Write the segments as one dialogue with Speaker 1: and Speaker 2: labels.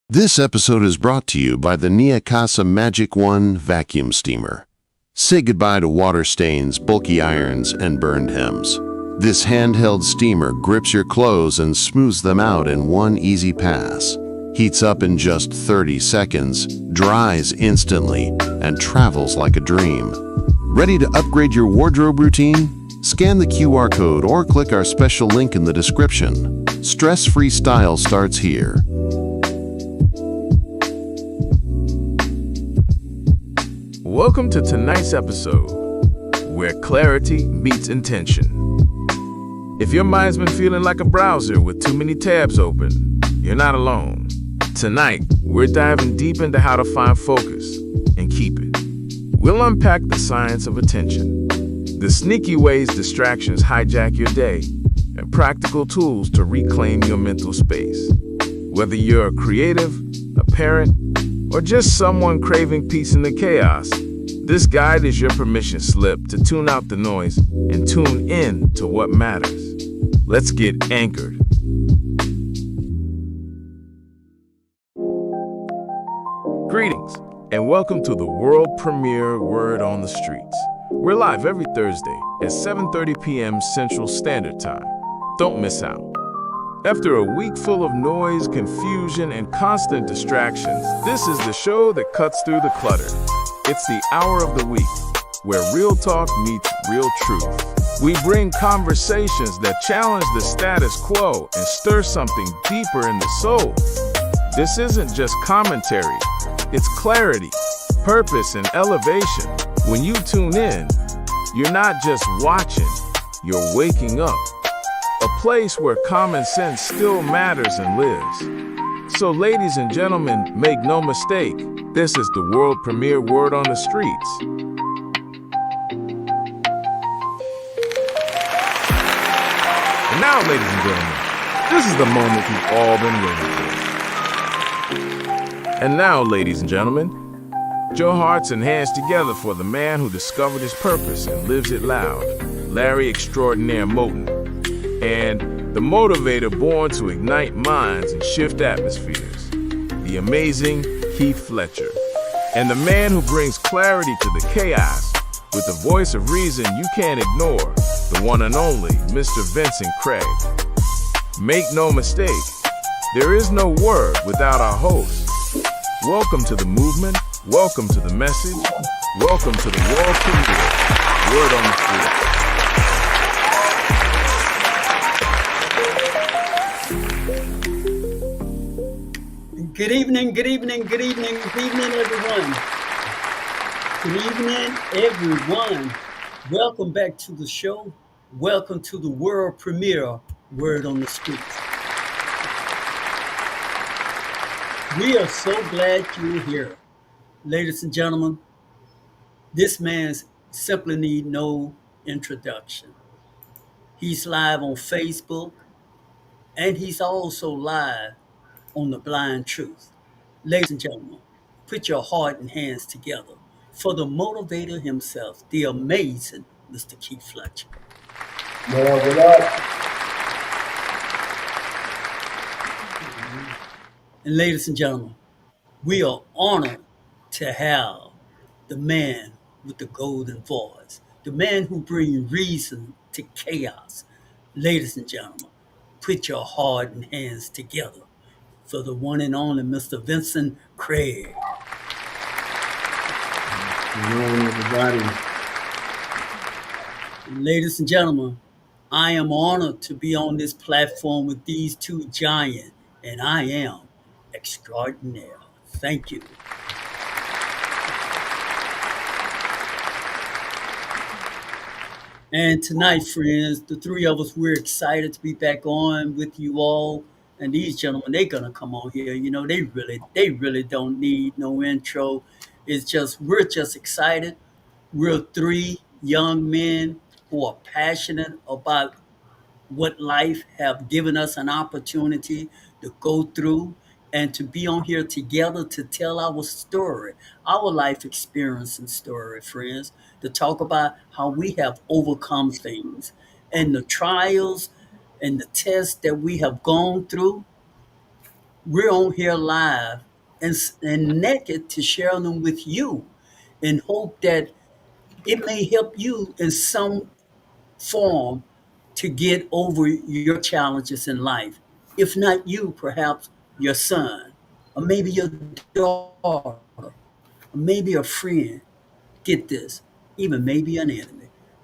Speaker 1: This episode is brought to you by the Nia Casa Magic One vacuum steamer. Say goodbye to water stains, bulky irons, and burned hems. This handheld steamer grips your clothes and smooths them out in one easy pass. Heats up in just 30 seconds, dries instantly, and travels like a dream. Ready to upgrade your wardrobe routine? Scan the QR code or click our special link in the description. Stress-free style starts here.
Speaker 2: Welcome to tonight's episode, where clarity meets intention. If your mind's been feeling like a browser with too many tabs open, you're not alone. Tonight, we're diving deep into how to find focus and keep it. We'll unpack the science of attention, the sneaky ways distractions hijack your day, and practical tools to reclaim your mental space. Whether you're a creative, a parent, or just someone craving peace in the chaos, this guide is your permission slip to tune out the noise and tune in to what matters. Let's get anchored. Greetings, and welcome to the world premiere Word on the Streets. We're live every Thursday at 7:30 p.m. Central Standard Time. Don't miss out. After a week full of noise, confusion, and constant distractions, this is the show that cuts through the clutter. It's the hour of the week where real talk meets real truth. We bring conversations that challenge the status quo and stir something deeper in the soul. This isn't just commentary, it's clarity, purpose, and elevation. When you tune in, you're not just watching, you're waking up. A place where common sense still matters and lives. So ladies and gentlemen, make no mistake, this is the world premiere Word on the Streets. And now, ladies and gentlemen, this is the moment you've all been waiting for. And now, ladies and gentlemen, put your hearts and hands together for the man who discovered his purpose and lives it loud, Larry Extraordinaire Moten. And the motivator born to ignite minds and shift atmospheres, the amazing Keith Fletcher. And the man who brings clarity to the chaos with the voice of reason you can't ignore, the one and only Mr. Vincent Craig. Make no mistake, there is no word without our host. Welcome to the movement, welcome to the message, welcome to the world premiere, Word on the Street.
Speaker 3: Good evening, good evening, good evening, good evening, everyone. Good evening, everyone. Welcome back to the show. Welcome to the world premiere, Word on the Streets. We are so glad you're here. Ladies and gentlemen, this man simply need no introduction. He's live on Facebook, and he's also live on the blind truth. Ladies and gentlemen, put your heart and hands together for the motivator himself, the amazing Mr. Keith Fletcher.
Speaker 4: What up?
Speaker 3: And ladies and gentlemen, we are honored to have the man with the golden voice, the man who brings reason to chaos. Ladies and gentlemen, put your heart and hands together for the one and only Mr. Vincent Craig.
Speaker 4: Hello, everybody.
Speaker 3: Ladies and gentlemen, I am honored to be on this platform with these two giants, and I am extraordinaire. Thank you. And tonight, friends, the three of us, we're excited to be back on with you all. And these gentlemen, they're gonna come on here. You know, they really don't need no intro. It's just we're just excited. We're three young men who are passionate about what life have given us an opportunity to go through and to be on here together to tell our story, our life experience and story, friends, to talk about how we have overcome things and the trials and the tests that we have gone through. we're on here live and naked to share them with you and hope that it may help you in some form to get over your challenges in life. If not you, perhaps your son, or maybe your daughter, or maybe a friend. Get this, even maybe an enemy.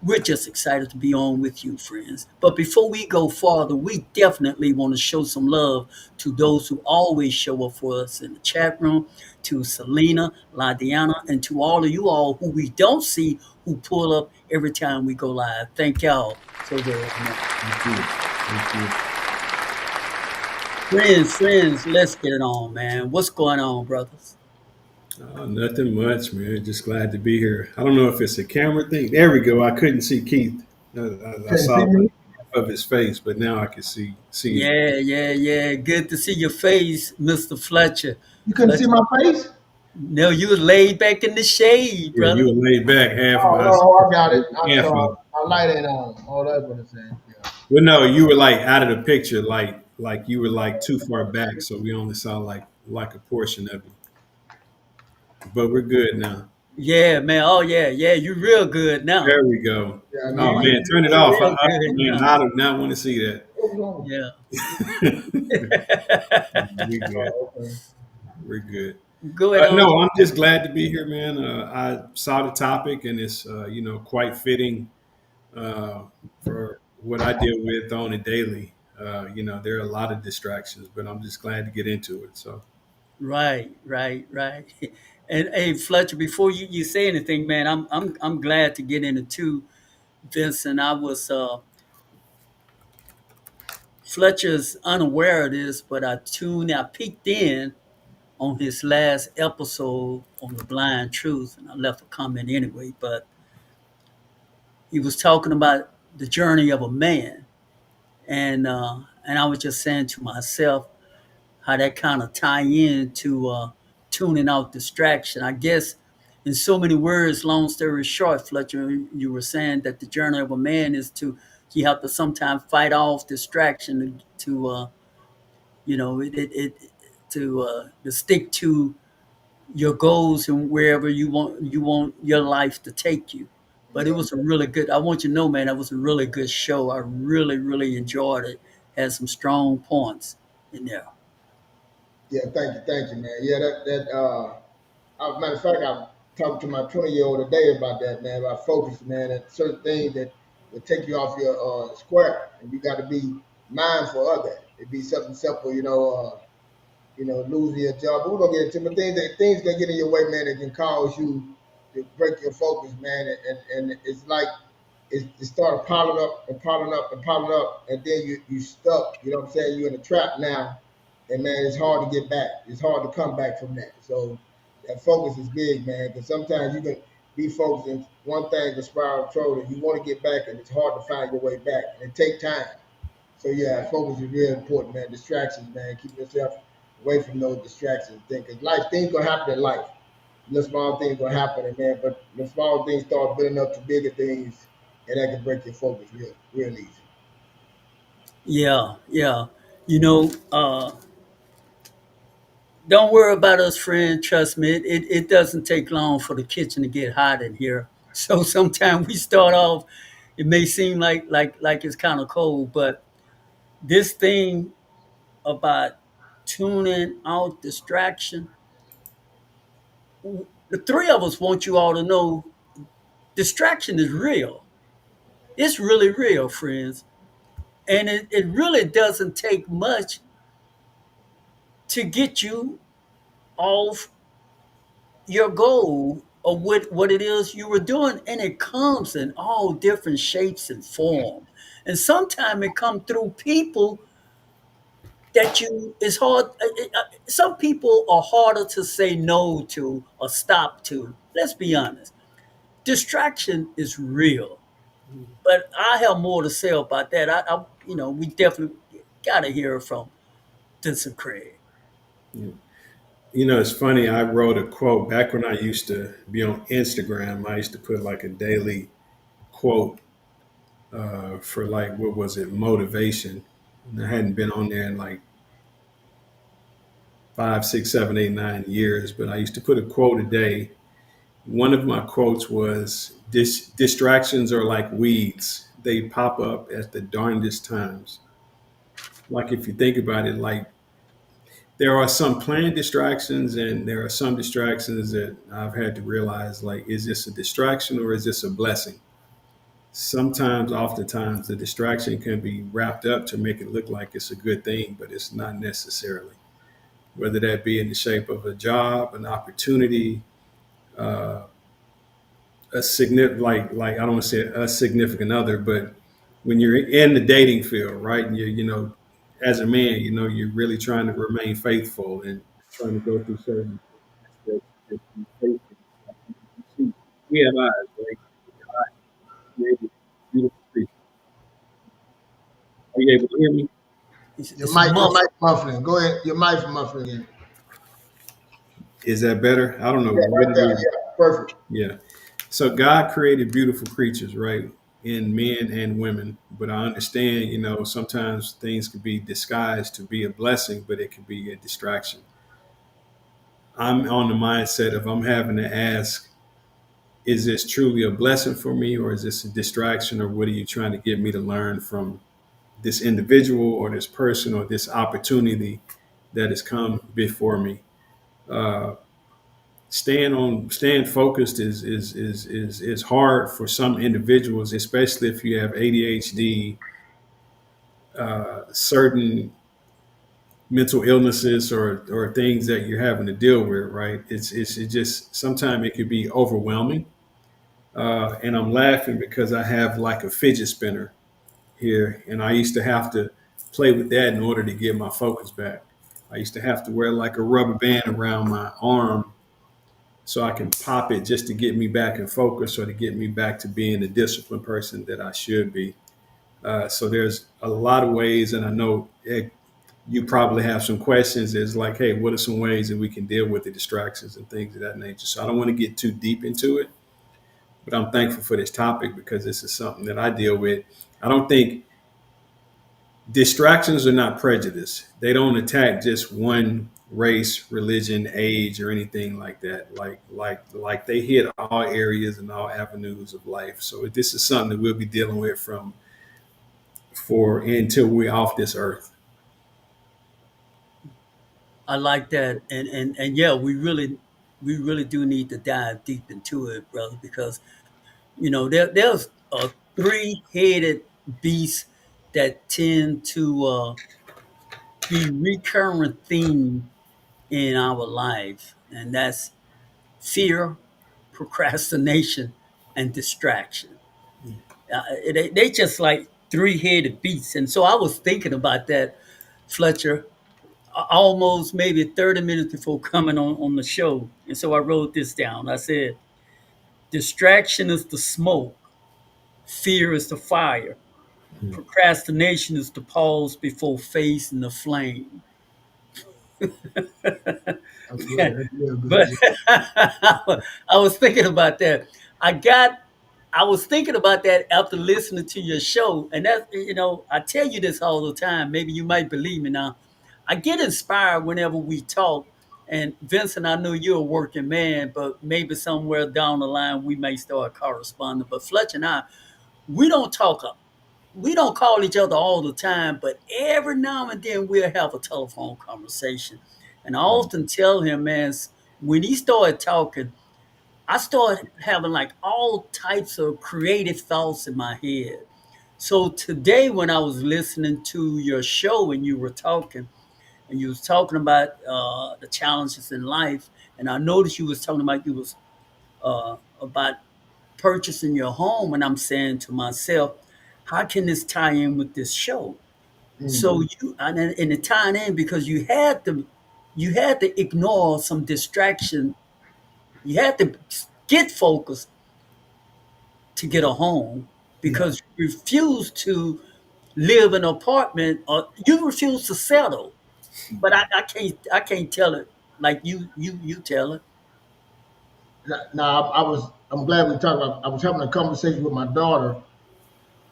Speaker 3: We're just excited to be on with you, friends. But before we go farther, we definitely want to show some love to those who always show up for us in the chat room, to Selena, Ladiana, and to all of you all who we don't see who pull up every time we go live. Thank y'all so very much.
Speaker 4: Thank you. Thank you.
Speaker 3: Friends, let's get it on, man. What's going on, brothers?
Speaker 4: Nothing much, man. Just glad to be here. I don't know if it's a camera thing. There we go. I couldn't see Keith. I
Speaker 5: Couldn't
Speaker 4: saw
Speaker 5: see
Speaker 4: like
Speaker 5: me.
Speaker 4: half of his face, but now I can see him.
Speaker 3: Yeah. Good to see your face, Mr. Fletcher.
Speaker 5: You couldn't see
Speaker 3: Fletcher.
Speaker 5: my face?
Speaker 3: No, you was laid back in the shade,
Speaker 4: Yeah, you
Speaker 3: brother.
Speaker 4: were laid back half of
Speaker 5: Oh
Speaker 4: us.
Speaker 5: no, I got it. I'm
Speaker 4: Half
Speaker 5: sorry.
Speaker 4: of.
Speaker 5: My light ain't on. Oh, that's what it's saying. Yeah.
Speaker 4: Well, no, you were like out of the picture, like you were like too far back, so we only saw like a portion of you. But we're good now.
Speaker 3: Yeah, man. Oh yeah. You real good now.
Speaker 4: There we go.
Speaker 5: Yeah, no,
Speaker 4: Oh
Speaker 5: my
Speaker 4: man, turn it
Speaker 3: You
Speaker 4: off.
Speaker 3: real good
Speaker 4: Man,
Speaker 3: now.
Speaker 4: I do not want to see that.
Speaker 5: what was wrong?
Speaker 3: Yeah.
Speaker 4: We good.
Speaker 5: Oh, okay.
Speaker 4: We're good.
Speaker 3: Go ahead
Speaker 4: No,
Speaker 3: on.
Speaker 4: I'm just glad to be here, man. I saw the topic, and it's quite fitting uh, for what I deal with on a daily. There are a lot of distractions, but I'm just glad to get into it. So
Speaker 3: Right. And hey, Fletcher, before you say anything, man, I'm glad to get into too, Vincent. Fletcher's unaware of this, but I peeked in on his last episode on the Blind Truth, and I left a comment anyway. But he was talking about the journey of a man, and I was just saying to myself how that kind of tie in to tuning out distraction. I guess in so many words, long story short, Fletcher, you were saying that the journey of a man is to you have to sometimes fight off distraction to it to stick to your goals and wherever you want your life to take you. But it
Speaker 5: Yeah.
Speaker 3: was a really good. I want you to know, man, that was a really good show. I really enjoyed it. Had some strong points in there.
Speaker 5: Yeah, thank you, man. Yeah, matter of fact, I talked to my 20-year-old today about that, man, about focus, man, and certain things that will take you off your square, and you got to be mindful of that. It'd be something simple, losing your job. But we're gonna get into but things that get in your way, man, that can cause you to break your focus, man. And it's like it started piling up and piling up and piling up, and then you stuck. You know what I'm saying? You're in a trap now, and man, it's hard to get back. It's hard to come back from that. So that focus is big, man, because sometimes you can be focused in one thing, the spiral control, and you want to get back, and it's hard to find your way back, and it takes time. So yeah, focus is really important, man. Distractions, man. Keep yourself away from those distractions. Because life, things gonna happen in life. The small things gonna happen, and man, but the small things start building up to bigger things, and that can break your focus real easy.
Speaker 3: Yeah. You know, don't worry about us, friend. Trust me, it doesn't take long for the kitchen to get hot in here. So sometimes we start off, it may seem like it's kind of cold, but this thing about tuning out distraction, the three of us want you all to know distraction is real. It's really real, friends. And it really doesn't take much to get you off your goal of what it is you were doing. And it comes in all different shapes and forms. And sometimes it comes through people that you it's hard some people are harder to say no to or stop to. Let's be honest. Distraction is real. But I have more to say about that. We definitely gotta hear from Vincent Craig.
Speaker 4: it's funny. I wrote a quote back when I used to be on Instagram. I used to put like a daily quote for like what was it, motivation. And I hadn't been on there in like 5, 6, 7, 8, 9 years, but I used to put a quote a day. One of my quotes was, Distractions are like weeds, they pop up at the darndest times." Like, if you think about it, like, there are some planned distractions and there are some distractions that I've had to realize, like, is this a distraction or is this a blessing? Sometimes, oftentimes, the distraction can be wrapped up to make it look like it's a good thing, but it's not necessarily. Whether that be in the shape of a job, an opportunity, uh, a significant, like I don't want to say a significant other, but when you're in the dating field, right, and as a man, you're really trying to remain faithful and trying to go through certain aspects that you faithful. Like, you see, we have eyes, right? God created beautiful creatures. Are you able to hear me?
Speaker 3: It's
Speaker 5: Your
Speaker 3: muffled.
Speaker 5: mic muffling. Go ahead. Your mic muffling again.
Speaker 4: Is that better? I don't know
Speaker 5: Yeah,
Speaker 4: what
Speaker 5: right
Speaker 4: it
Speaker 5: there.
Speaker 4: is.
Speaker 5: Yeah, perfect.
Speaker 4: Yeah. So God created beautiful creatures, right? In men and women. But I understand, sometimes things could be disguised to be a blessing, but it could be a distraction. I'm on the mindset of, I'm having to ask, is this truly a blessing for me, or is this a distraction, or what are you trying to get me to learn from this individual or this person or this opportunity that has come before me? Uh, staying focused is hard for some individuals, especially if you have ADHD, certain mental illnesses, or things that you're having to deal with. Right? It just sometimes it could be overwhelming. And I'm laughing because I have like a fidget spinner here, and I used to have to play with that in order to get my focus back. I used to have to wear like a rubber band around my arm so I can pop it just to get me back in focus, or to get me back to being the disciplined person that I should be. So there's a lot of ways, and I know you probably have some questions. It's like, hey, what are some ways that we can deal with the distractions and things of that nature? So I don't want to get too deep into it, but I'm thankful for this topic because this is something that I deal with. I don't think distractions are not prejudice. They don't attack just one race, religion, age, or anything like that. Like they hit all areas and all avenues of life. So this is something that we'll be dealing with from for until we're off this earth.
Speaker 3: I like that, and yeah, we really do need to dive deep into it, brother, because there's a three-headed beast that tend to be recurrent theme in our life, and that's fear, procrastination, and distraction. They just like three-headed beasts, and so I was thinking about that, Fletcher, almost maybe 30 minutes before coming on the show. And so I wrote this down. I said, distraction is the smoke, fear is the fire, procrastination is the pause before facing the flame.
Speaker 5: That's real. That's real good.
Speaker 3: But
Speaker 5: Yeah.
Speaker 3: I was thinking about that. I got I was thinking about that after listening to your show. And that, I tell you this all the time. Maybe you might believe me now. I get inspired whenever we talk. And Vincent, I know you're a working man, but maybe somewhere down the line we may start corresponding. But Fletcher and I, we don't talk we don't call each other all the time, but every now and then we'll have a telephone conversation. And I often tell him, man, when he started talking, I started having like all types of creative thoughts in my head. So today, when I was listening to your show and you were talking, and you was talking about the challenges in life, and I noticed you was talking about about purchasing your home, and I'm saying to myself, how can this tie in with this show?
Speaker 5: Mm.
Speaker 3: So and it tied in because you had to ignore some distraction. You had to get focused to get a home
Speaker 5: Yeah.
Speaker 3: because you refuse to live in an apartment or you refuse to settle. But I can't tell it like you tell it.
Speaker 5: Now, I'm glad we talked about. I was having a conversation with my daughter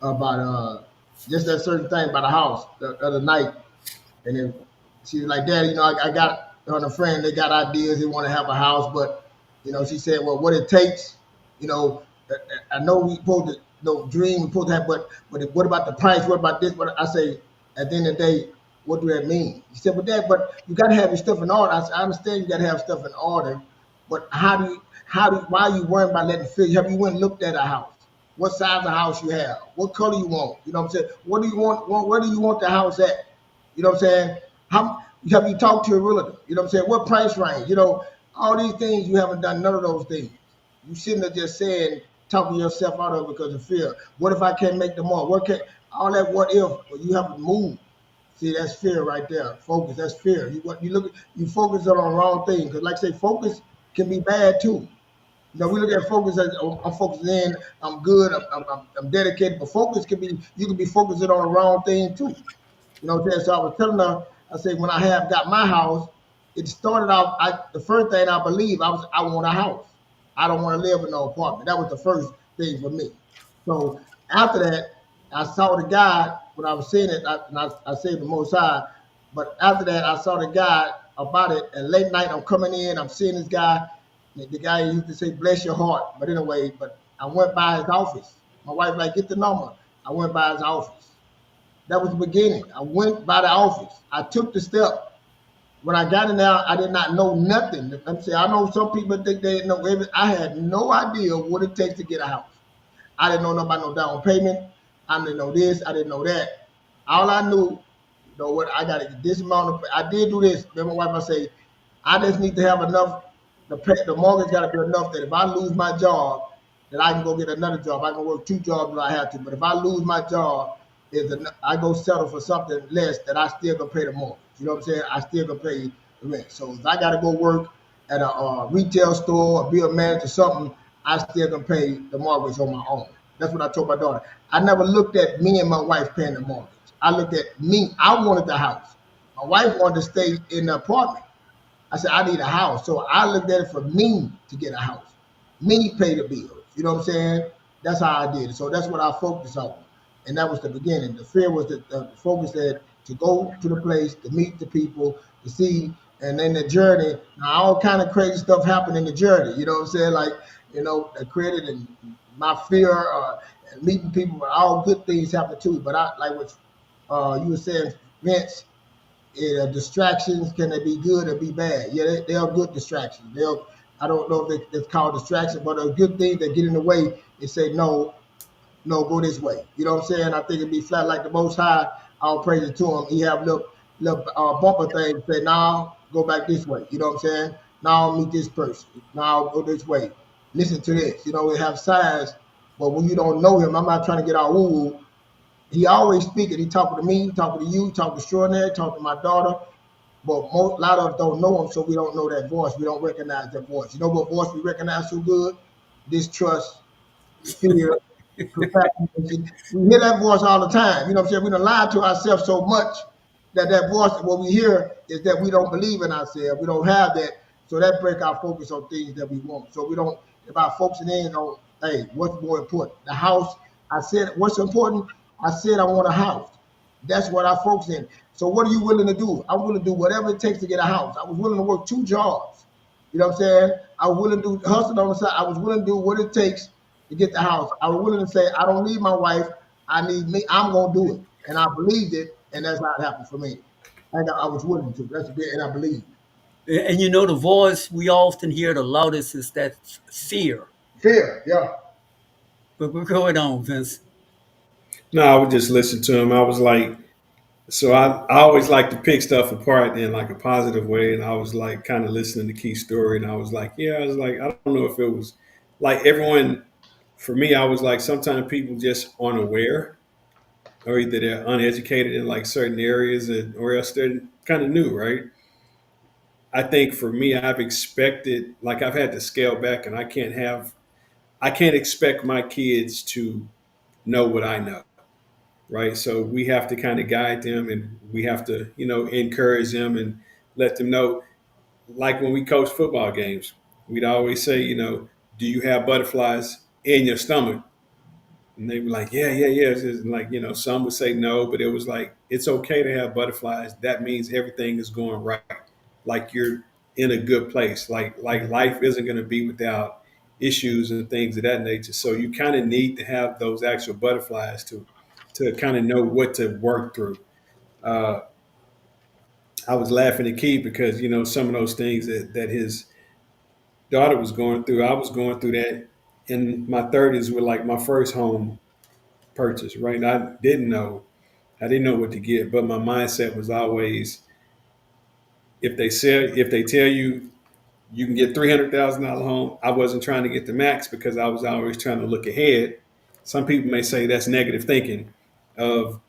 Speaker 5: about just that certain thing about the house the other night, and then she was like, "Dad, I got and a friend, they got ideas, they want to have a house, but she said, well, what it takes, you know, I know we supposed to, dream, we supposed to have, but what about the price? What about this? But I say, at the end of the day, what do that mean? He said, but you got to have your stuff in order. I said, I understand you got to have stuff in order, but why are you worrying about letting figure? Have you went and looked at a house? What size of house you have? What color you want? You know what I'm saying? What do you want? Where do you want the house at? You know what I'm saying? How have you talked to your realtor? You know what I'm saying? What price range? All these things, you haven't done none of those things. You shouldn't have just said, talking yourself out of it because of fear. What if I can't make the mark? What can all that what if? Well, you have to move. See, that's fear right there. Focus, that's fear. You focus on the wrong thing. Because like I say, focus can be bad too. We look at focus as I'm focusing in, I'm good, I'm dedicated, but focus can be you can be focusing on the wrong thing too. You know what I'm saying? So I was telling her, I said, when I have got my house, it started out. The first thing I believe I want a house. I don't want to live in no apartment. That was the first thing for me. So after that, I saw the guy when I was seeing it, I saved the Most High. But after that, I saw the guy about it, and late night I'm coming in, I'm seeing this guy. The guy used to say, "Bless your heart," but anyway, I went by his office. My wife like, get the number. I went by his office. That was the beginning. I went by the office. I took the step. When I got in there, I did not know nothing. I'm saying I know some people think they know everything. I had no idea what it takes to get a house. I didn't know nothing about no down payment. I didn't know this. I didn't know that. All I knew, what I got to get this amount of. I did do this. Then my wife, I say, I just need to have enough. The mortgage got to be enough that if I lose my job, that I can go get another job. I can work two jobs if I have to. But if I lose my job, I go settle for something less that I still gonna pay the mortgage. You know what I'm saying? I still gonna pay the rent. So if I got to go work at a retail store or be a manager or something, I still gonna pay the mortgage on my own. That's what I told my daughter. I never looked at me and my wife paying the mortgage. I looked at me. I wanted the house. My wife wanted to stay in the apartment. I said, I need a house. So I looked at it for me to get a house. Me pay the bills. You know what I'm saying? That's how I did it. So that's what I focused on. And that was the beginning. The fear was the focus that to go to the place, to meet the people, to see, and then the journey. Now, all kind of crazy stuff happened in the journey. You know what I'm saying? Like, the credit and my fear, and meeting people, all good things happen too. But I like what you were saying, Vince, distractions, can they be good or be bad? Yeah, they are good distractions. I don't know if it's called distraction, but a good thing that get in the way is say no, no, go this way. You know what I'm saying? I think it'd be flat like the Most High. I'll praise it to him. He have little bumper things say, now go back this way. You know what I'm saying? Now meet this person. Now go this way. Listen to this. We have signs, but when you don't know him, I'm not trying to get our woo. He always speaking. He talking to me, talking to you, talking to Extraordinary, talking to my daughter. But a lot of us don't know him, so we don't know that voice. We don't recognize that voice. You know what voice we recognize so good? Distrust, fear, procrastination. We hear that voice all the time. You know what I'm saying? We don't lie to ourselves so much that voice, what we hear is that we don't believe in ourselves. We don't have that. So that break our focus on things that we want. So we don't, about focusing in on, hey, what's more important? The house, I said, what's important? I said I want a house. That's what I focus in. So what are you willing to do? I'm willing to do whatever it takes to get a house. I was willing to work two jobs. You know what I'm saying? I was willing to do hustle on the side. I was willing to do what it takes to get the house. I was willing to say, I don't need my wife. I need me. I'm gonna do it. And I believed it, and that's how it happened for me. And I was willing to. That's a bit, and I believe.
Speaker 3: And the voice we often hear the loudest is that fear.
Speaker 5: Fear, yeah.
Speaker 3: But we're going on, Vince.
Speaker 4: No, I would just listen to him. I was like, so I always like to pick stuff apart in like a positive way. And I was like kind of listening to Keith's story. And I was like, yeah, I was like, I don't know if it was like everyone, for me, I was like, sometimes people just aren't aware or either they're uneducated in like certain areas or else they're kind of new, right? I think for me, I've expected, like I've had to scale back and I can't expect my kids to know what I know, right? So we have to kind of guide them and we have to, encourage them and let them know. Like when we coach football games, we'd always say, do you have butterflies in your stomach? And they were like, yeah, yeah, yeah. It's just like, some would say no, but it was like, it's okay to have butterflies. That means everything is going right. like you're in a good place. Like life isn't going to be without issues and things of that nature. So you kind of need to have those actual butterflies to kind of know what to work through. Uh, I was laughing at Keith because some of those things that his daughter was going through, I was going through that in my 30s with like my first home purchase. Right, and I didn't know what to get, but my mindset was always if they tell you you can get $300,000 home, I wasn't trying to get the max because I was always trying to look ahead. Some people may say that's negative thinking of,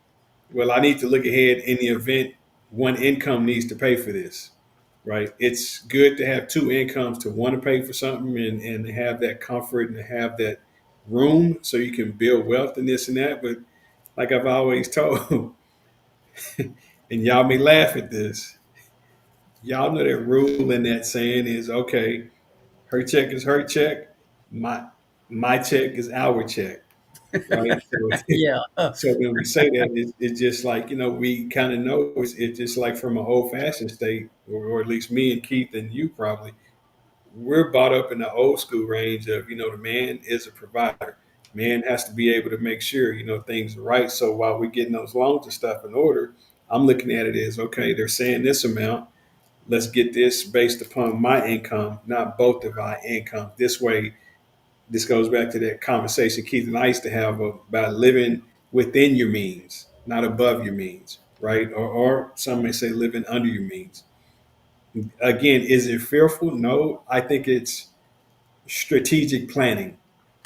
Speaker 4: well, I need to look ahead in the event one income needs to pay for this, right? It's good to have two incomes to want to pay for something and have that comfort and have that room so you can build wealth and this and that. But like I've always told, and y'all may laugh at this, y'all know that rule and that saying is okay, her check is her check, my my check is our check, right? So,
Speaker 3: Yeah.
Speaker 4: so when we say that, it's just like we kind of know it's just like from an old fashioned state, or at least me and Keith and you probably, we're brought up in the old school range of the man is a provider. Man has to be able to make sure things are right. So while we're getting those loans and stuff in order, I'm looking at it as okay, they're saying this amount. Let's get this based upon my income, not both of our income. This way, this goes back to that conversation Keith and I used to have about living within your means, not above your means, right? Or some may say living under your means. Again, is it fearful? No, I think it's strategic planning,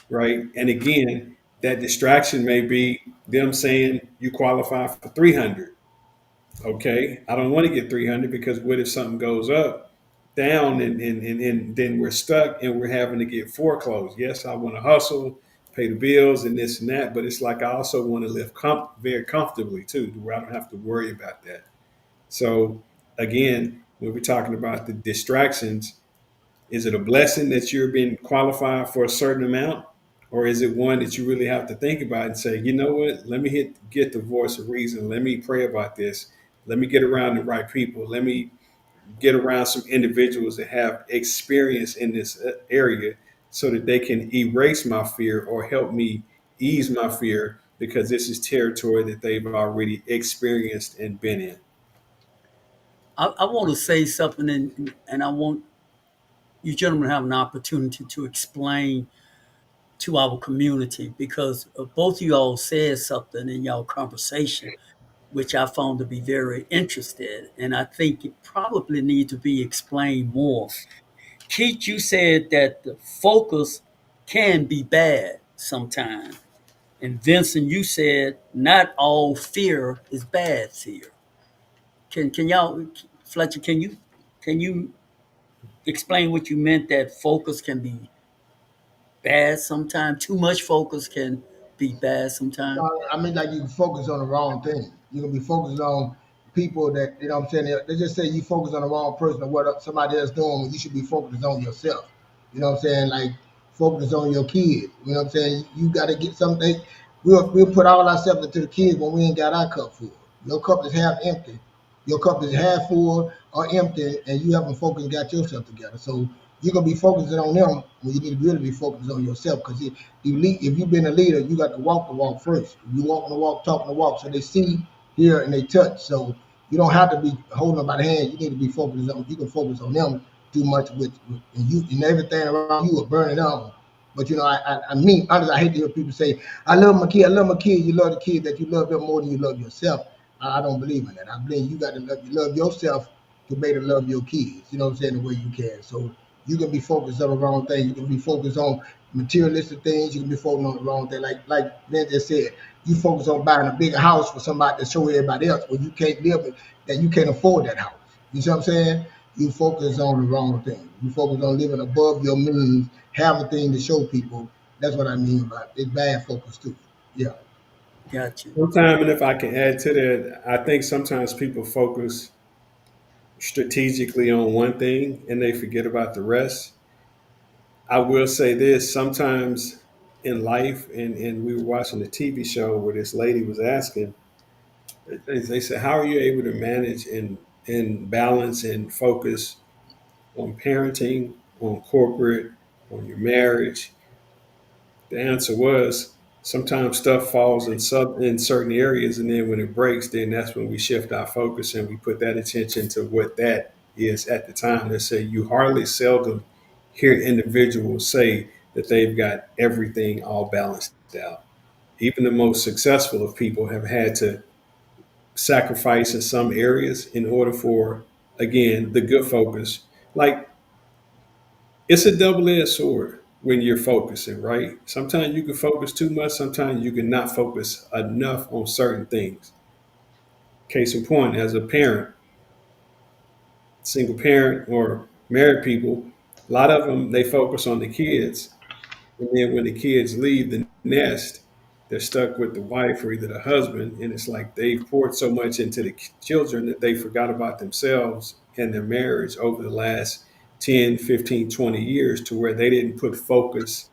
Speaker 4: right? And again, that distraction may be them saying you qualify for 300. Okay, I don't want to get 300 because what if something goes up, down, and then we're stuck and we're having to get foreclosed? Yes, I want to hustle, pay the bills and this and that, but it's like I also want to live very comfortably too, where I don't have to worry about that. So again, when we're talking about the distractions, is it a blessing that you're being qualified for a certain amount? Or is it one that you really have to think about and say, you know what, let me get the voice of reason. Let me pray about this. Let me get around the right people. Let me get around some individuals that have experience in this area so that they can erase my fear or help me ease my fear because this is territory that they've already experienced and been in.
Speaker 3: I want to say something, and I want you gentlemen to have an opportunity to explain to our community because both of y'all said something in y'all conversation which I found to be very interested, and I think it probably need to be explained more. Keith, you said that the focus can be bad sometimes, and Vincent, you said not all fear is bad fear. Can y'all, Fletcher? Can you explain what you meant that focus can be bad sometimes? Too much focus can be bad sometimes.
Speaker 5: I mean, like you can focus on the wrong thing. You can be focused on people that what I'm saying. They just say you focus on the wrong person or what somebody else doing when you should be focused on yourself. You know what I'm saying? Like focus on your kids. You know what I'm saying? You got to get something. We'll put all ourselves into the kids when we ain't got our cup full. Your cup is half empty. Your cup is half full or empty, and you haven't focused and got yourself together. So you're gonna be focusing on them when you need to really be focused on yourself. Because if you've been a leader, you got to walk the walk first. You walking the walk, talking the walk, so they see, hear, and they touch. So you don't have to be holding them by the hand. You need to be focused on. You can focus on them too much and you and everything around you will burn it on. But I mean, honestly, I hate to hear people say, "I love my kid. I love my kid." You love the kid that you love them more than you love yourself. I don't believe in that. I believe you got to love yourself to be able to love your kids. You know what I'm saying? The way you can. So you can be focused on the wrong thing. You can be focused on materialistic things. You can be focused on the wrong thing. Like Ben just said, you focus on buying a bigger house for somebody to show everybody else when you can't live it, that you can't afford that house. You see what I'm saying? You focus on the wrong thing. You focus on living above your means, have a thing to show people. That's what I mean by it's bad focus too. Yeah.
Speaker 3: Got you.
Speaker 4: Sometimes, and if I can add to that, I think sometimes people focus strategically on one thing and they forget about the rest. I will say this sometimes in life, and we were watching a TV show where this lady was asking, they said, how are you able to manage and balance and focus on parenting, on corporate, on your marriage? The answer was sometimes stuff falls in certain areas, and then when it breaks, then that's when we shift our focus and we put that attention to what that is at the time. They say you hardly seldom hear individuals say that they've got everything all balanced out. Even the most successful of people have had to sacrifice in some areas in order for, again, the good focus. Like, it's a double-edged sword when you're focusing, right? Sometimes you can focus too much, sometimes you can not focus enough on certain things. Case in point, as a parent, single parent or married people, a lot of them, they focus on the kids. And then when the kids leave the nest, they're stuck with the wife or either the husband. And it's like they've poured so much into the children that they forgot about themselves and their marriage over the last 10, 15, 20 years, to where they didn't put focus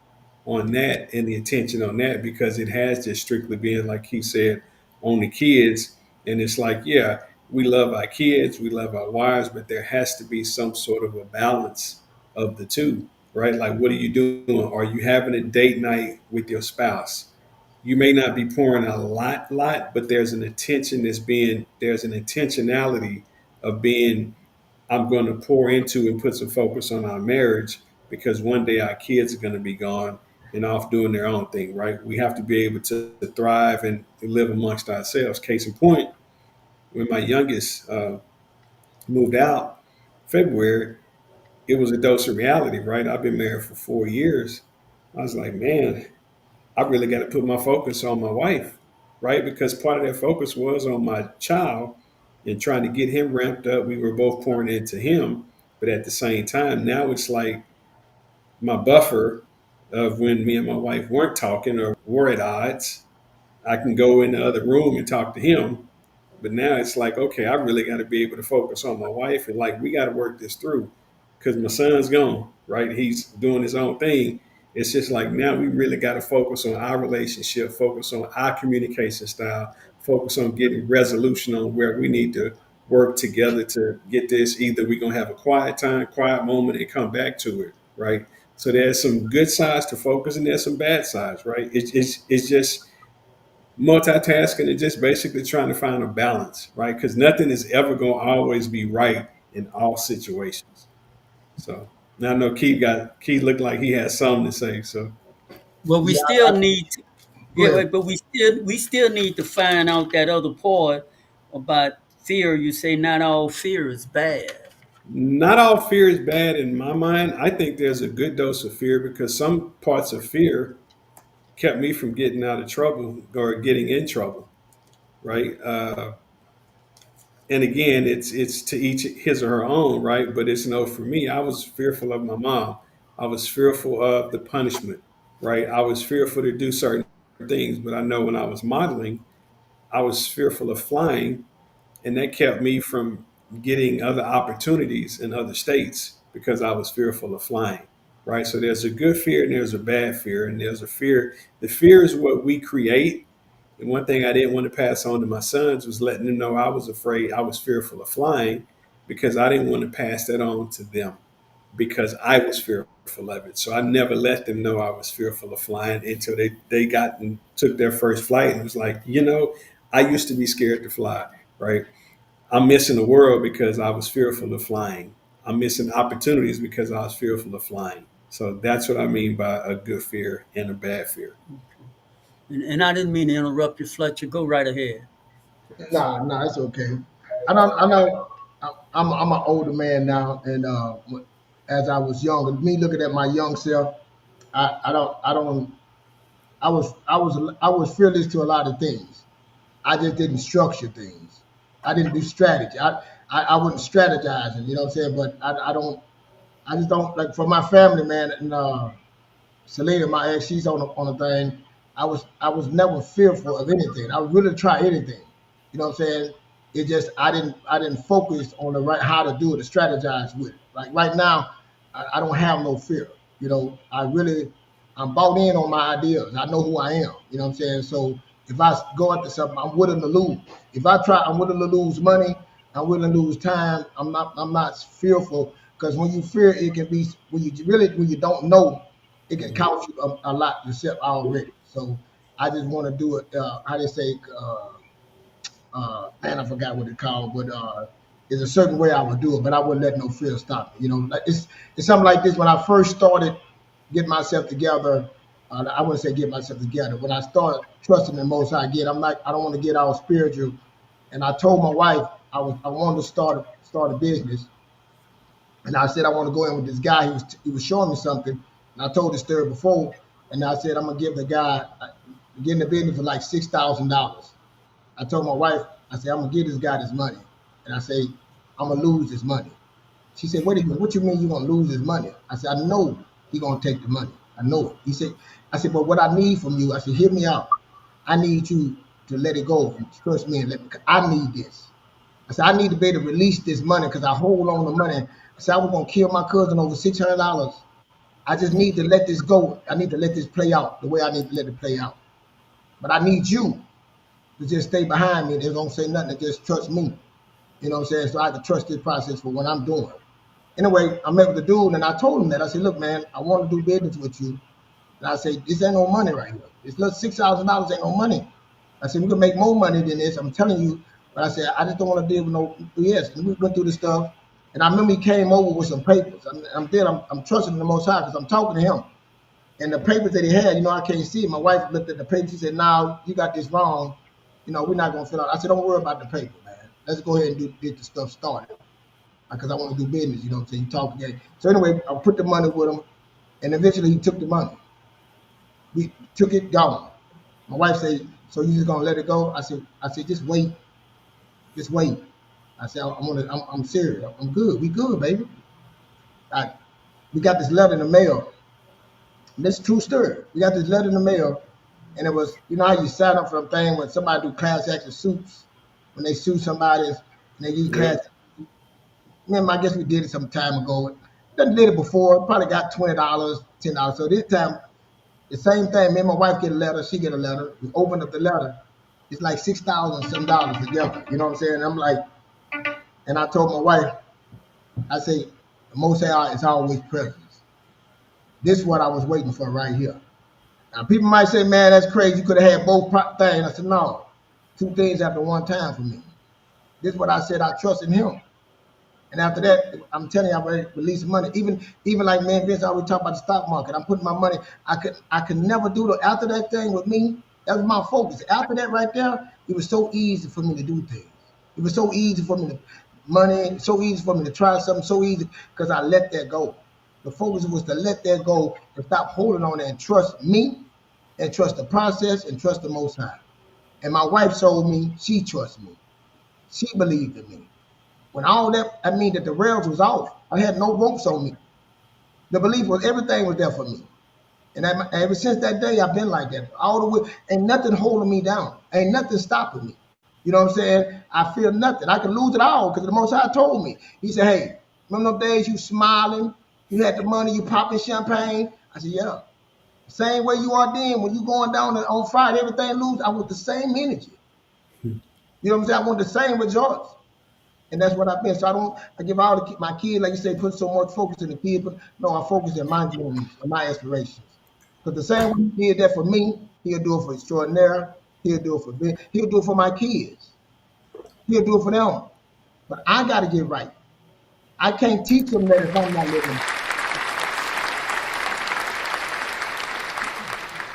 Speaker 4: on that and the attention on that, because it has just strictly been, like he said, on the kids. And it's like, yeah, we love our kids, we love our wives, but there has to be some sort of a balance of the two, right? Like, what are you doing? Are you having a date night with your spouse? You may not be pouring a lot, but there's an intentionality of being, I'm going to pour into and put some focus on our marriage, because one day our kids are going to be gone and off doing their own thing, right? We have to be able to thrive and live amongst ourselves. Case in point, when my youngest moved out February, it was a dose of reality, right? I've been married for 4 years. I was like, man, I really got to put my focus on my wife, right? Because part of that focus was on my child and trying to get him ramped up. We were both pouring into him, but at the same time, now it's like my buffer of when me and my wife weren't talking or were at odds. I can go in the other room and talk to him, but now it's like, okay, I really got to be able to focus on my wife, and like, we got to work this through, because my son's gone, right? He's doing his own thing. It's just like, now we really got to focus on our relationship, focus on our communication style, focus on getting resolution on where we need to work together to get this. Either we're going to have a quiet time, quiet moment, and come back to it, right? So there's some good sides to focus, and there's some bad sides, right? It's just multitasking and just basically trying to find a balance, right? Because nothing is ever going to always be right in all situations. So now I know Keith looked like he had something to say. So
Speaker 3: Well, we
Speaker 5: Yeah,
Speaker 3: still need to,
Speaker 5: go
Speaker 3: yeah,
Speaker 5: ahead.
Speaker 3: but we still need to find out that other part about fear. You say not all fear is bad.
Speaker 4: not all fear is bad in my mind. I think there's a good dose of fear, because some parts of fear kept me from getting out of trouble or getting in trouble, right? And again, it's to each his or her own, right? But it's no, for me, I was fearful of my mom. I was fearful of the punishment, right? I was fearful to do certain things, but I know when I was modeling, I was fearful of flying, and that kept me from getting other opportunities in other states because I was fearful of flying, right? So there's a good fear and there's a bad fear, and there's a fear. The fear is what we create. And one thing I didn't want to pass on to my sons was letting them know I was afraid, I was fearful of flying, because I didn't want to pass that on to them, because I was fearful of it. So I never let them know I was fearful of flying until they got and took their first flight and was like, I used to be scared to fly, right? I'm missing the world because I was fearful of flying. I'm missing opportunities because I was fearful of flying. So that's what I mean by a good fear and a bad fear.
Speaker 3: And I didn't mean to interrupt you, Fletcher. Go right ahead.
Speaker 5: Nah, it's okay. I know. I'm an older man now, and as I was younger, me looking at my young self, I don't. I was fearless to a lot of things. I just didn't structure things. I didn't do strategy. I wasn't strategizing. You know what I'm saying? But I don't. I just don't like for my family, man. And Selena, my ex, she's on the thing. I was never fearful of anything. I would really try anything. You know what I'm saying? It just I didn't focus on the right how to do it, to strategize with it. Like right now, I don't have no fear. You know, I'm bought in on my ideas. I know who I am. You know what I'm saying? So if I go into something, I'm willing to lose. If I try, I'm willing to lose money. I'm willing to lose time. I'm not fearful because when you fear, it can be when you don't know, it can cost you a lot yourself already. So I just want to do it. How they say, man, I forgot what it called, but there's a certain way I would do it, but I wouldn't let no fear stop me. Like it's something like this. When I first started getting myself together, I wouldn't say get myself together. When I started trusting the Most High again, I don't want to get all spiritual. And I told my wife I wanted to start a business, and I said I want to go in with this guy. He was showing me something, and I told this story before, and I said I'm gonna give the guy get in the business for like $6,000. I told my wife, I said, I'm gonna give this guy this money. And I say, I'm gonna lose this money. She said, what you mean you're gonna lose this money? I said, I know he gonna take the money. I know it. I said, but what I need from you, I said, hear me out. I need you to let it go and trust me and I need this. I said, I need to be able to release this money because I hold on to money. I said, I was gonna kill my cousin over $600. I just need to let this go. I need to let this play out the way I need to let it play out. But I need you to just stay behind me. They don't say nothing. They just trust me. You know what I'm saying? So I can trust this process for what I'm doing. Anyway, I met with the dude and I told him that. I said, look, man, I want to do business with you. And I said, this ain't no money right here. This little $6,000 ain't no money. I said, we can make more money than this. I'm telling you. But I said, I just don't want to deal with no BS. And we went through this stuff. And I remember he came over with some papers. I'm trusting the Most High because I'm talking to him. And the papers that he had, I can't see it. My wife looked at the papers. She said, "No, you got this wrong. We're not gonna fill out." I said, "Don't worry about the paper, man. Let's go ahead and get the stuff started because I want to do business." You know what I'm saying? You talk again. So anyway, I put the money with him, and eventually he took the money. We took it, gone. My wife said, "So you just gonna let it go?" I said, "Just wait, just wait." I said, I'm serious. I'm good. We good, baby." I, we got this letter in the mail. This true story. We got this letter in the mail, and it was, how you sign up for a thing when somebody do class action suits, when they sue somebody and they use
Speaker 4: Yep.
Speaker 5: class. Remember, I guess we did it some time ago. Done did it before. Probably got $20, $10. So this time, the same thing. Me and my wife get a letter. She get a letter. We open up the letter. It's like $6,000 some dollars together. You know what I'm saying? And I'm like, and I told my wife, I say, the Most High is always present. This is what I was waiting for right here. Now, people might say, man, that's crazy. You could have had both things. I said, no, two things after one time for me. This is what I said. I trust in him. And after that, I'm telling you, I already released money. Even like man, Vince always talk about the stock market. I'm putting my money. I could never do the after that thing with me. That was my focus. After that right there, it was so easy for me to do things. It was so easy for me to money, so easy for me to try something, so easy because I let that go. The focus was to let that go and stop holding on and trust me and trust the process and trust the Most High. And my wife told me she trusts me. She believed in me. When all that, I mean that the rails was off. I had no ropes on me. The belief was everything was there for me. And ever since that day, I've been like that. All the way, ain't nothing holding me down. Ain't nothing stopping me. You know what I'm saying? I feel nothing. I can lose it all because the Most High told me. He said, hey, remember those days you smiling? You had the money, you popping champagne? I said, yeah. Same way you are then. When you going down on Friday, everything lose. I want the same energy. You know what I'm saying? I want the same results. And that's what I've been. So I give all my kids, like you say, put so much focus in the kids, but no, I focus in my dreams and my aspirations. Because the same way he did that for me, he'll do it for extraordinary. He'll do it for big. He'll do it for my kids. He'll do it for them. But I got to get right. I can't teach them that if I'm not living.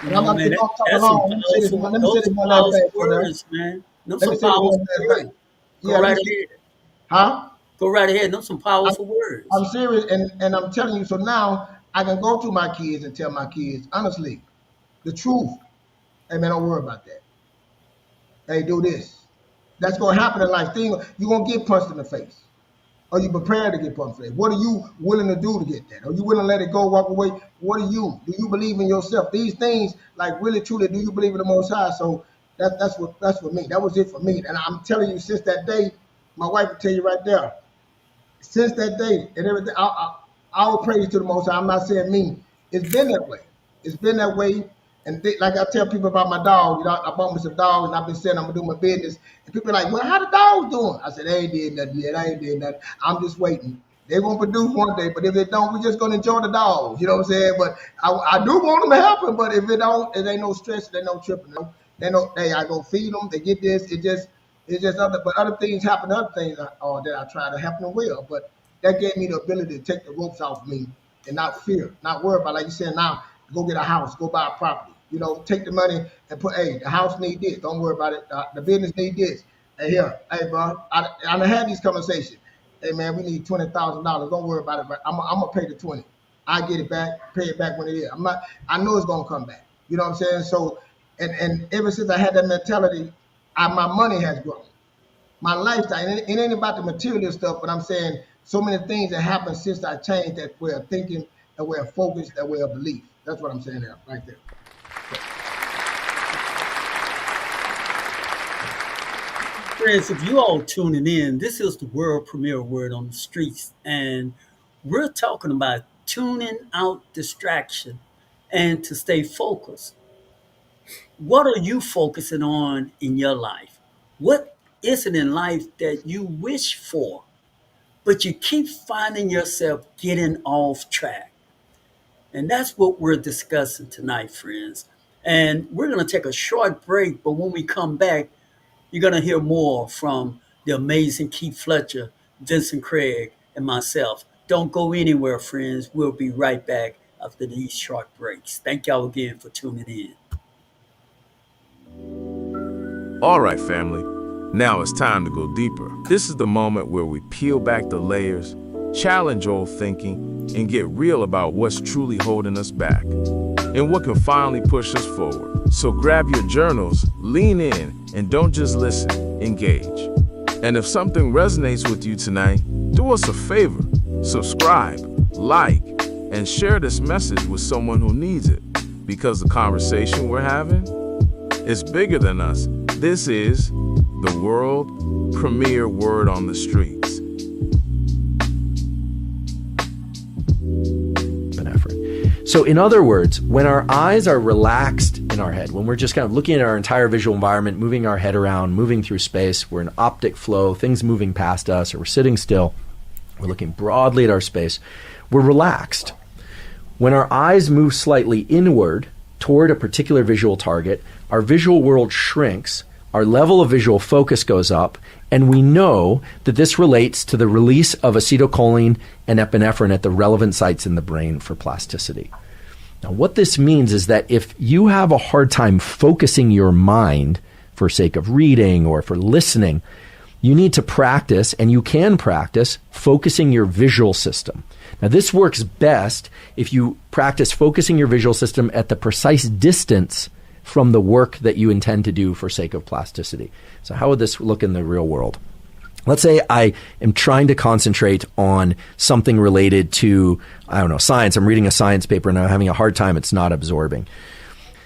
Speaker 5: And I'm not
Speaker 3: Man,
Speaker 5: going to talk
Speaker 3: that's some
Speaker 5: long. Let me say this
Speaker 3: powerful, those
Speaker 5: one last
Speaker 3: powerful
Speaker 5: thing, brother.
Speaker 3: words, man. Them
Speaker 5: Let me
Speaker 3: some
Speaker 5: say this one
Speaker 3: powerful
Speaker 5: last
Speaker 3: words.
Speaker 5: thing.
Speaker 3: Go
Speaker 5: Yeah, let me
Speaker 3: right
Speaker 5: say,
Speaker 3: ahead.
Speaker 5: huh?
Speaker 3: Go right ahead. Them some
Speaker 5: I'm,
Speaker 3: powerful words.
Speaker 5: I'm serious, and I'm telling you. So now I can go to my kids and tell my kids honestly the truth. Hey man, don't worry about that. Hey, do this. That's gonna happen in life. You're gonna get punched in the face. Are you prepared to get punched in the face? What are you willing to do to get that? Are you willing to let it go, walk away? What are you? Do you believe in yourself? These things, like really truly, do you believe in the Most High? So that's for me. That was it for me. And I'm telling you, since that day, my wife will tell you right there. Since that day and everything, I will praise to the Most High. I'm not saying me. It's been that way. It's been that way. And like I tell people about my dog, I bought me some dogs and I've been saying I'm gonna do my business. And people are like, well, how the dogs doing? I said, they ain't did nothing yet. I ain't did nothing. I'm just waiting. They're gonna produce one day, but if they don't, we're just gonna enjoy the dogs. You know what I'm saying? But I do want them to happen, but if it don't, it ain't no stress, they no tripping. I go feed them, they get this, it's just other things happen, other things that I try to help them with. But that gave me the ability to take the ropes off me and not fear, not worry about, like you said, now go get a house, go buy a property. Take the money and put, hey, the house need this. Don't worry about it. The business need this. Hey, bro, I done had these conversations. Hey, man, we need $20,000. Don't worry about it. But I'm gonna pay the 20. I get it back, pay it back when it is. I know it's gonna come back. You know what I'm saying? So, and ever since I had that mentality, my money has grown. My lifestyle, it ain't about the material stuff, but I'm saying so many things that happened since I changed that way of thinking, that way of focus, that way of belief. That's what I'm saying there, right there.
Speaker 3: Friends, if you all tuning in, this is the world premiere Word on the Streets, and we're talking about tuning out distraction and to stay focused. What are you focusing on in your life? What is it in life that you wish for, but you keep finding yourself getting off track? And that's what we're discussing tonight, friends. And we're going to take a short break, but when we come back, you're going to hear more from the amazing Keith Fletcher, Vincent Craig, and myself. Don't go anywhere, friends. We'll be right back after these short breaks. Thank y'all again for tuning in.
Speaker 2: All right, family. Now it's time to go deeper. This is the moment where we peel back the layers, challenge old thinking, and get real about what's truly holding us back and what can finally push us forward. So grab your journals, lean in, and don't just listen, engage. And if something resonates with you tonight, do us a favor, subscribe, like, and share this message with someone who needs it, because the conversation we're having is bigger than us. This is the world premiere Word on the Streets.
Speaker 6: So in other words, when our eyes are relaxed in our head, when we're just kind of looking at our entire visual environment, moving our head around, moving through space, we're in optic flow, things moving past us, or we're sitting still, we're looking broadly at our space, we're relaxed. When our eyes move slightly inward toward a particular visual target, our visual world shrinks, our level of visual focus goes up, and we know that this relates to the release of acetylcholine and epinephrine at the relevant sites in the brain for plasticity. Now, what this means is that if you have a hard time focusing your mind for sake of reading or for listening, you need to practice, and you can practice, focusing your visual system. Now, this works best if you practice focusing your visual system at the precise distance from the work that you intend to do for sake of plasticity. So how would this look in the real world? Let's say I am trying to concentrate on something related to, science. I'm reading a science paper and I'm having a hard time. It's not absorbing.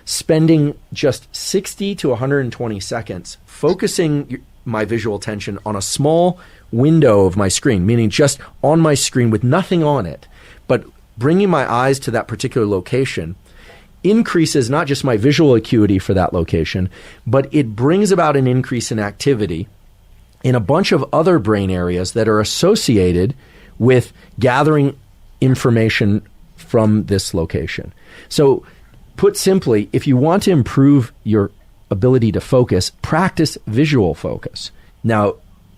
Speaker 6: Spending just 60 to 120 seconds focusing my visual attention on a small window of my screen, meaning just on my screen with nothing on it, but bringing my eyes to that particular location increases not just my visual acuity for that location, but it brings about an increase in activity in a bunch of other brain areas that are associated with gathering information from this location. So, put simply, if you want to improve your ability to focus, practice visual focus. Now,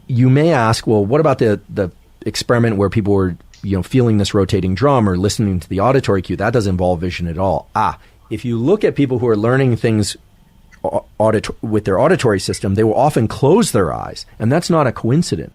Speaker 6: you may ask, well, what about the experiment where people were feeling this rotating drum or listening to the auditory cue? That doesn't involve vision at all. If you look at people who are learning things with their auditory system, they will often close their eyes, and that's not a coincidence.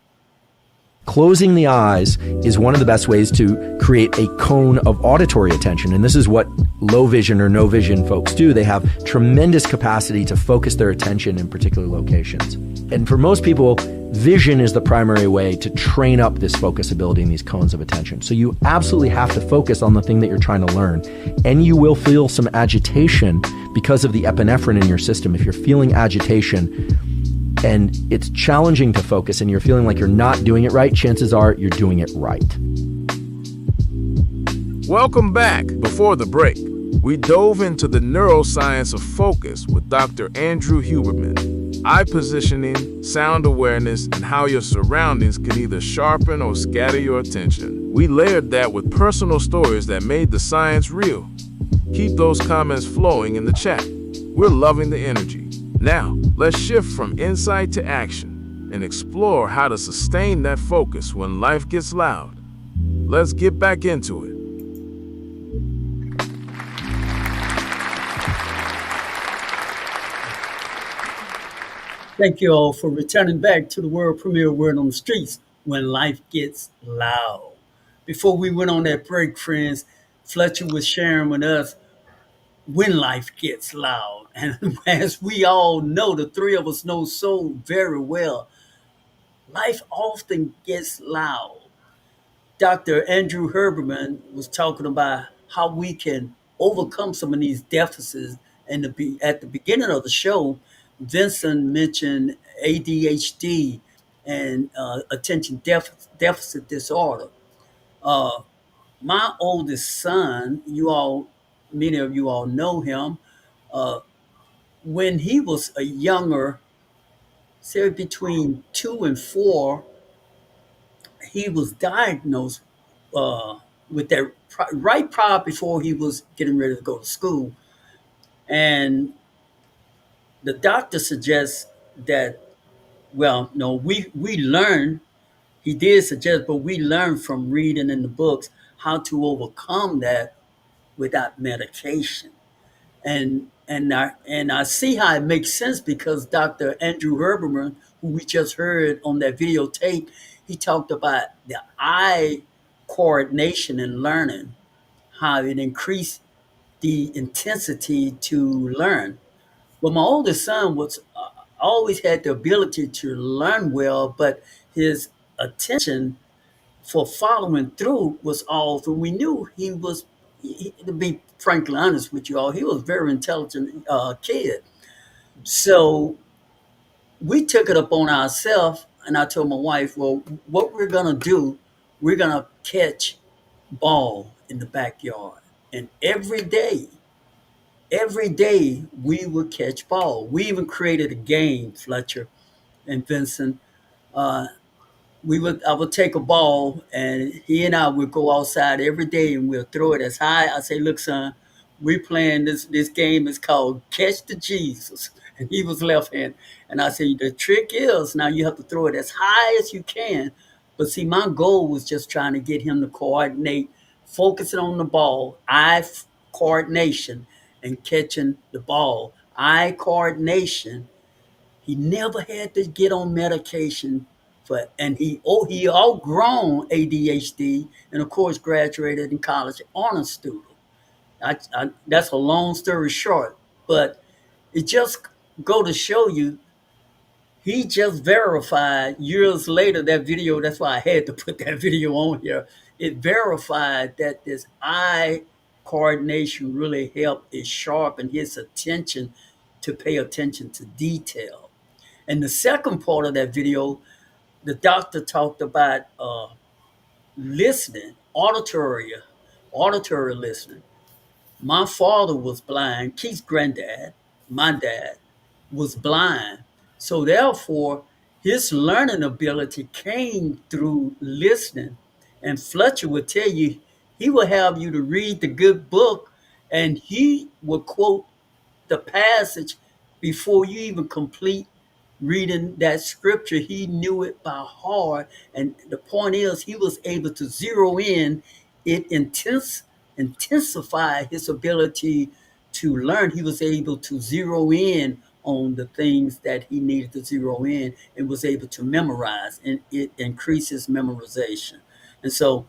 Speaker 6: Closing the eyes is one of the best ways to create a cone of auditory attention, and this is what low vision or no vision folks do. They have tremendous capacity to focus their attention in particular locations. And for most people, vision is the primary way to train up this focus ability in these cones of attention. So you absolutely have to focus on the thing that you're trying to learn, and you will feel some agitation because of the epinephrine in your system. If you're feeling agitation and it's challenging to focus and you're feeling like you're not doing it right, chances are you're doing it right.
Speaker 2: Welcome back. Before the break, We dove into the neuroscience of focus with Dr. Andrew Huberman, eye positioning, sound awareness, and how your surroundings can either sharpen or scatter your attention. We layered that with personal stories that made the science real. Keep those comments flowing in the chat. We're loving the energy. Now, let's shift from insight to action and explore how to sustain that focus when life gets loud. Let's get back into it.
Speaker 3: Thank you all for returning back to the world premiere Word on the Streets when life gets loud. Before we went on that break, friends, Fletcher was sharing with us when life gets loud. And as we all know, the three of us know so very well, life often gets loud. Dr. Andrew Herberman was talking about how we can overcome some of these deficits. And at the beginning of the show, Vincent mentioned ADHD and attention deficit disorder. Uh, my oldest son, many of you all know him. Uh, when he was a younger, say between 2 and 4, he was diagnosed with that right prior before he was getting ready to go to school. And the doctor suggests that, well, no, we learned, he did suggest, but we learned from reading in the books how to overcome that without medication. And I see how it makes sense because Dr. Andrew Herberman, who we just heard on that videotape, he talked about the eye coordination and learning, how it increased the intensity to learn. Well, my oldest son was always had the ability to learn well, but his attention for following through was off, and we knew to be frankly honest with you all, he was a very intelligent kid. So we took it upon ourselves, and I told my wife, well, what we're gonna do, we're gonna catch ball in the backyard, and every day we would catch ball. We even created a game, Fletcher and Vincent. Uh, I would take a ball and he and I would go outside every day and we'll throw it as high. I say, look, son, we're playing this game is called Catch the Jesus. And he was left handed. And I say, the trick is now you have to throw it as high as you can. But see, my goal was just trying to get him to coordinate, focusing on the ball, coordination, and catching the ball. Eye coordination. He never had to get on medication and he outgrown ADHD and of course graduated in college honors student. That's a long story short, but it just go to show you he just verified years later that video. That's why I had to put that video on here. It verified that this eye coordination really helped it sharpen his attention to pay attention to detail. And the second part of that video, the doctor talked about listening, auditory listening. My father was blind. Keith's granddad, my dad, was blind. So therefore, his learning ability came through listening. And Fletcher would tell you, he would have you to read the good book, and he would quote the passage before you even complete reading that scripture. He knew it by heart. And the point is, he was able to zero in, it intensify his ability to learn. He was able to zero in on the things that he needed to zero in and was able to memorize, and it increases memorization. And so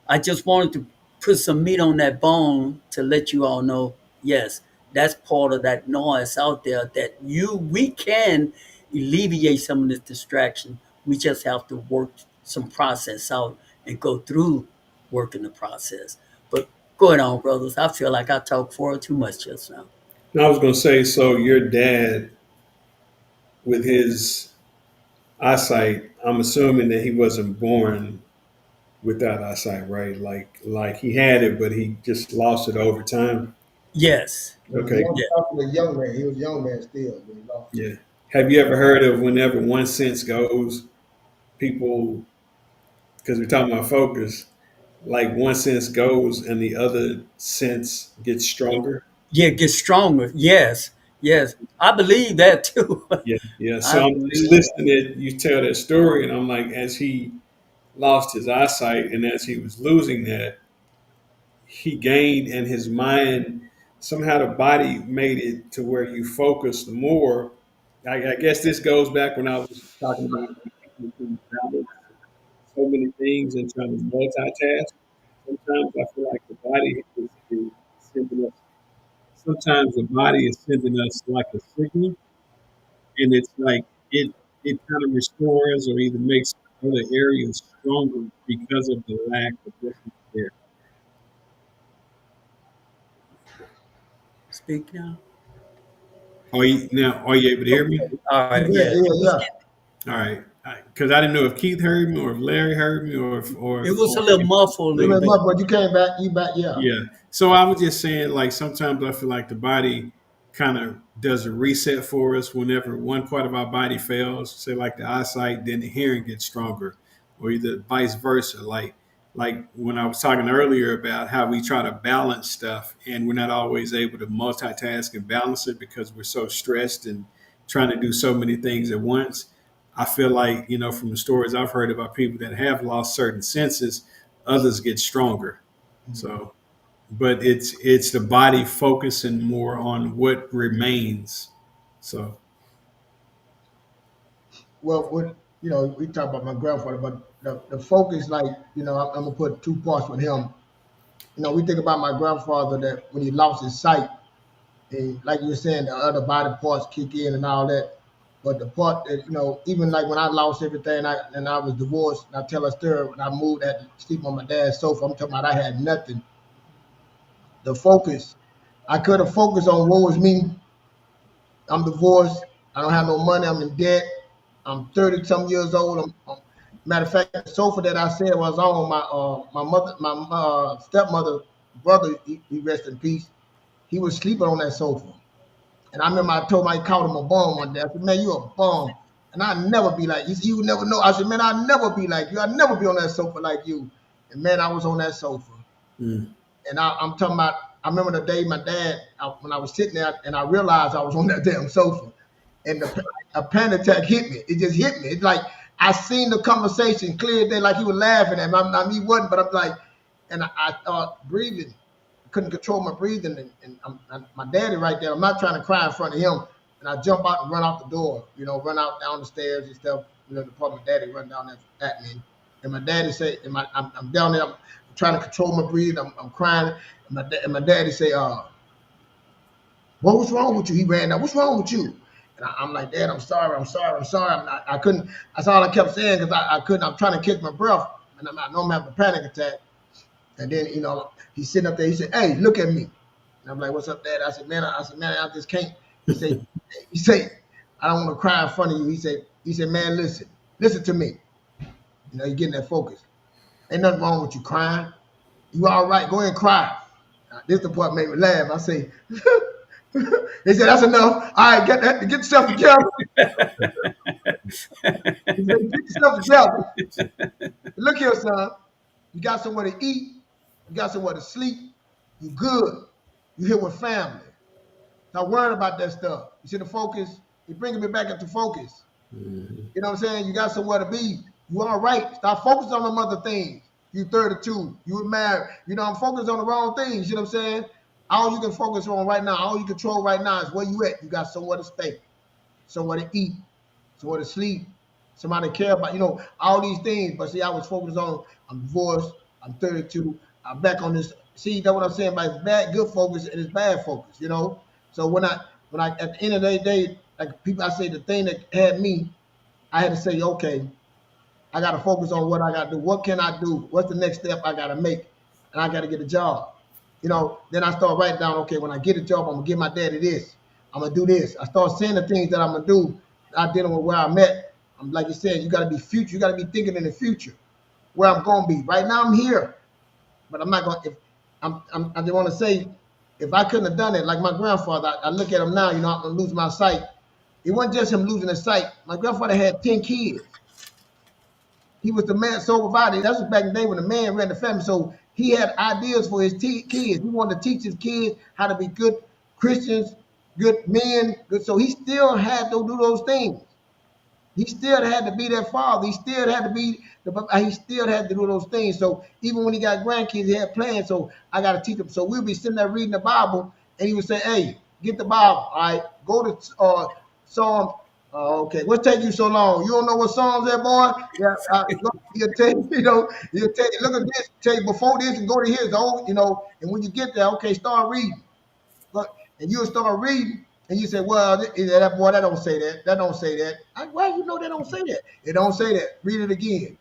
Speaker 3: I just wanted to put some meat on that bone to let you all know, yes, that's part of that noise out there that we can alleviate some of this distraction. We just have to work some process out and go through working the process. But go ahead on, brothers. I feel like I talked far too much just now.
Speaker 4: And I was going to say, so your dad, with his eyesight, I'm assuming that he wasn't born with that eyesight, right? Like he had it, but he just lost it over time.
Speaker 3: Yes.
Speaker 4: Okay.
Speaker 5: Young,
Speaker 3: Yeah.
Speaker 5: talking to a young man. He was a young man still when he lost.
Speaker 4: Yeah. Have you ever heard of whenever one sense goes, people, because we're talking about focus, like one sense goes and the other sense gets stronger?
Speaker 3: Yeah. Get stronger. Yes. Yes. I believe that too.
Speaker 4: Yeah. Yeah.
Speaker 3: I
Speaker 4: So I'm just
Speaker 3: believe that.
Speaker 4: listening to you tell that story, and I'm like, as he lost his eyesight and as he was losing that, he gained in his mind. Somehow the body made it to where you focus more. I guess this goes back when I was talking about people who balance so many things and trying to multitask. Sometimes I feel like the body is sending us. Sometimes the body is sending us like a signal, and it's like it kind of restores or either makes other areas stronger because of the lack of what's there.
Speaker 3: Speak now.
Speaker 4: Are you able to hear me?
Speaker 3: All right.
Speaker 5: Yeah,
Speaker 3: Yeah.
Speaker 5: yeah,
Speaker 3: It was
Speaker 5: yeah.
Speaker 3: getting,
Speaker 4: All right, because I didn't know if Keith heard me or if Larry heard me
Speaker 3: it was a little muffled a
Speaker 5: You
Speaker 3: little
Speaker 5: remember,
Speaker 3: bit.
Speaker 5: but you came back. You back, yeah.
Speaker 4: yeah. So I was just saying, like sometimes I feel like the body kind of does a reset for us whenever one part of our body fails. Say like the eyesight, then the hearing gets stronger, or either vice versa. Like when I was talking earlier about how we try to balance stuff and we're not always able to multitask and balance it because we're so stressed and trying to do so many things at once. I feel like, from the stories I've heard about people that have lost certain senses, others get stronger. So, but it's the body focusing more on what remains. So,
Speaker 5: Well, what we talk about my grandfather, but the focus, like I'm gonna put two parts with him. We think about my grandfather that when he lost his sight, and like you were saying, the other body parts kick in and all that. But the part that even like when I lost everything, I was divorced. And I tell a story when I moved, I had to sleep on my dad's sofa. I'm talking about I had nothing. The focus, I could have focused on what was me. I'm divorced. I don't have no money. I'm in debt. I'm 30 some years old. Matter of fact, the sofa that I said was on my stepmother brother. He rest in peace. He was sleeping on that sofa. And I remember I told him I called him a bum one day. I said, "Man, you a bum." And I'd never be like you. You never know. I said, "Man, I'd never be like you. I'd never be on that sofa like you." And man, I was on that sofa.
Speaker 4: mm,
Speaker 5: And I'm talking about. I remember the day my dad, when I was sitting there, and I realized I was on that damn sofa, and a panic attack hit me. It just hit me. It's like I seen the conversation clear there, like he was laughing at me. He wasn't, but I'm like, and I thought breathing. I couldn't control my breathing, and my daddy right there. I'm not trying to cry in front of him, and I jump out and run out the door. Run out down the stairs and stuff. The part my daddy run down there at me, and my daddy say, I'm down there. I'm trying to control my breathing. I'm crying, and my daddy say, what was wrong with you? He ran out. What's wrong with you? And I'm like, Dad, I'm sorry. I'm sorry. I'm sorry. I couldn't. That's all I kept saying because I couldn't. I'm trying to catch my breath. And I know I'm having a panic attack. And then, he's sitting up there. He said, "Hey, look at me." And I'm like, "What's up, Dad?" I said, "Man, I just can't." He said, "I don't want to cry in front of you." He said, "Man, listen to me. You're getting that focus. Ain't nothing wrong with you crying. You all right? Go ahead and cry." This the part made me laugh. I say, he said, "That's enough. All right, get yourself together." He said, "Get yourself together. Look here, son. You got somewhere to eat. You got somewhere to sleep. You good. You here with family. Not worrying about that stuff. You see the focus? You're bringing me back into focus.
Speaker 4: mm,
Speaker 5: You know what I'm saying? You got somewhere to be. You all right. Stop focusing on them other things. You 32. You were married. I'm focused on the wrong things. You know what I'm saying? All you can focus on right now, all you control right now is where you at. You got somewhere to stay, somewhere to eat, somewhere to sleep, somebody to care about, all these things. But see, I was focused on, I'm divorced, I'm 32, I'm back on this. See, that's what I'm saying about it's bad, good focus and it's bad focus. So when I at the end of the day, like people, I say the thing that had me, I had to say, okay, I got to focus on what I got to do. What can I do? What's the next step I got to make? And I got to get a job. Then I start writing down, okay, when I get a job, I'm going to give my daddy this. I'm going to do this. I start saying the things that I'm going to do, not dealing with where I'm at. I'm like you said, you got to be future. You got to be thinking in the future where I'm going to be. Right now I'm here, but I'm not going to, I just want to say, If I couldn't have done it, like my grandfather, I look at him now, you know, I'm gonna lose my sight. It wasn't just him losing his sight. My grandfather had 10 kids. He was the man sole provider. That's back in the day when the man ran the family. So he had ideas for his kids. He wanted to teach his kids how to be good Christians, good men. Good. So he still had to do those things. He still had to be their father. He still had to be he still had to do those things. So even when he got grandkids, he had plans. So I got to teach them. So we'll be sitting there reading the Bible, and he would say, "Hey, get the Bible. All right, go to Psalms. Okay, what's taking you so long? You don't know what Psalms there, boy? Yeah, he'll tell you, he'll tell you, look at this, tell you before this and go to here, and when you get there, okay, start reading. Look, and you'll start reading, and you say, well, that boy, that don't say that. That don't say that. Well, you know that don't say that. It don't say that. Read it again.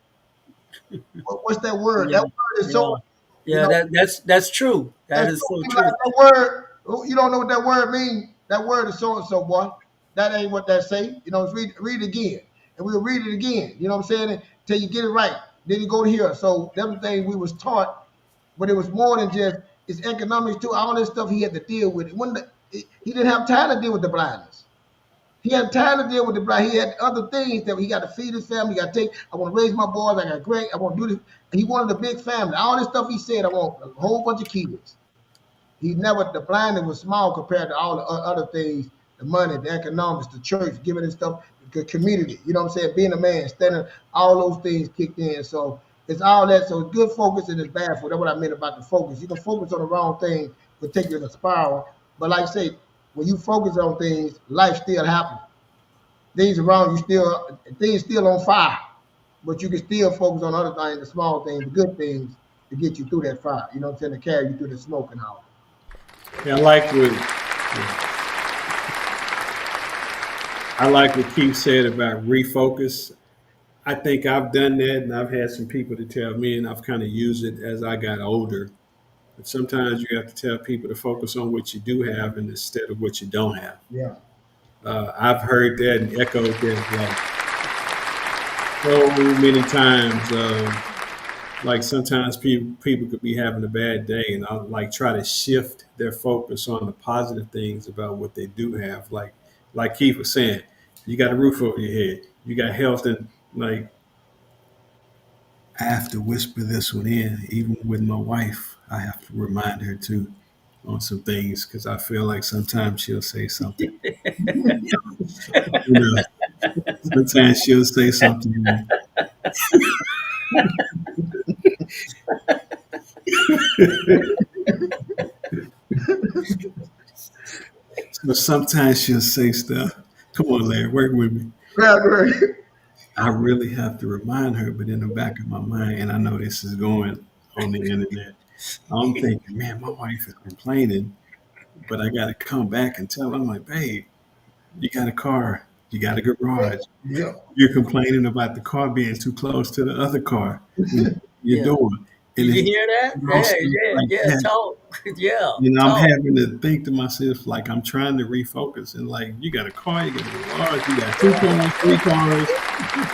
Speaker 5: What's that word?
Speaker 3: Yeah,
Speaker 5: That word is
Speaker 3: yeah,
Speaker 5: so, you
Speaker 3: yeah.
Speaker 5: know,
Speaker 3: That's true. That
Speaker 5: that's
Speaker 3: is so
Speaker 5: so, like
Speaker 3: true.
Speaker 5: that word. You don't know what that word means. That word is so and so, boy. That ain't what that say. You know, read it again, and we'll read it again. You know what I'm saying? Until you get it right. Then you go to here. So them things we was taught, but it was more than just his economics too. All this stuff he had to deal with. He didn't have time to deal with the blindness. He had time to deal with the blind. He had other things that he got to feed his family. He got to take. I want to raise my boys. I got great. I want to do this. He wanted a big family. All this stuff he said. I want a whole bunch of kids. He never, the blindness was small compared to all the other things, the money, the economics, the church, giving this stuff, the community. You know what I'm saying? Being a man, standing, all those things kicked in. So it's all that. So it's good focus and it's bad focus. That's what I meant about the focus. You can focus on the wrong thing, but take you in a spiral. But like I say, when you focus on things, life still happens. Things around you things still on fire, but you can still focus on other things, the small things, the good things to get you through that fire. You know what I'm saying? To carry you through the smoke and all.
Speaker 4: Yeah, I like what Keith said about refocus. I think I've done that, and I've had some people to tell me, and I've kind of used it as I got older. But sometimes you have to tell people to focus on what you do have and instead of what you don't have.
Speaker 5: Yeah.
Speaker 4: I've heard that and echoed that like so many times. Like sometimes people could be having a bad day, and I'll like try to shift their focus on the positive things about what they do have. Like Keith was saying, you got a roof over your head, you got health, and like I have to whisper this one in, even with my wife. I have to remind her too on some things because I feel like sometimes she'll say something. You know, sometimes she'll say something. So sometimes she'll say stuff. Come on, Larry, work with me.
Speaker 5: Right.
Speaker 4: I really have to remind her, but in the back of my mind, and I know this is going on the internet, I'm thinking, man, my wife is complaining, but I got to come back and tell her, I'm like, babe, you got a car, you got a garage.
Speaker 5: Yeah.
Speaker 4: You're complaining about the car being too close to the other car in your
Speaker 3: Yeah.
Speaker 4: door.
Speaker 3: Did
Speaker 4: And
Speaker 3: you
Speaker 4: it's
Speaker 3: hear that?
Speaker 4: small
Speaker 3: Yeah,
Speaker 4: stuff
Speaker 3: yeah,
Speaker 4: like
Speaker 3: yeah.
Speaker 4: that.
Speaker 3: Talk. Yeah,
Speaker 4: You know, I'm
Speaker 3: talk.
Speaker 4: having to think to myself, like, I'm trying to refocus. And, like, you got a car, you got a garage, you got two cars, three cars.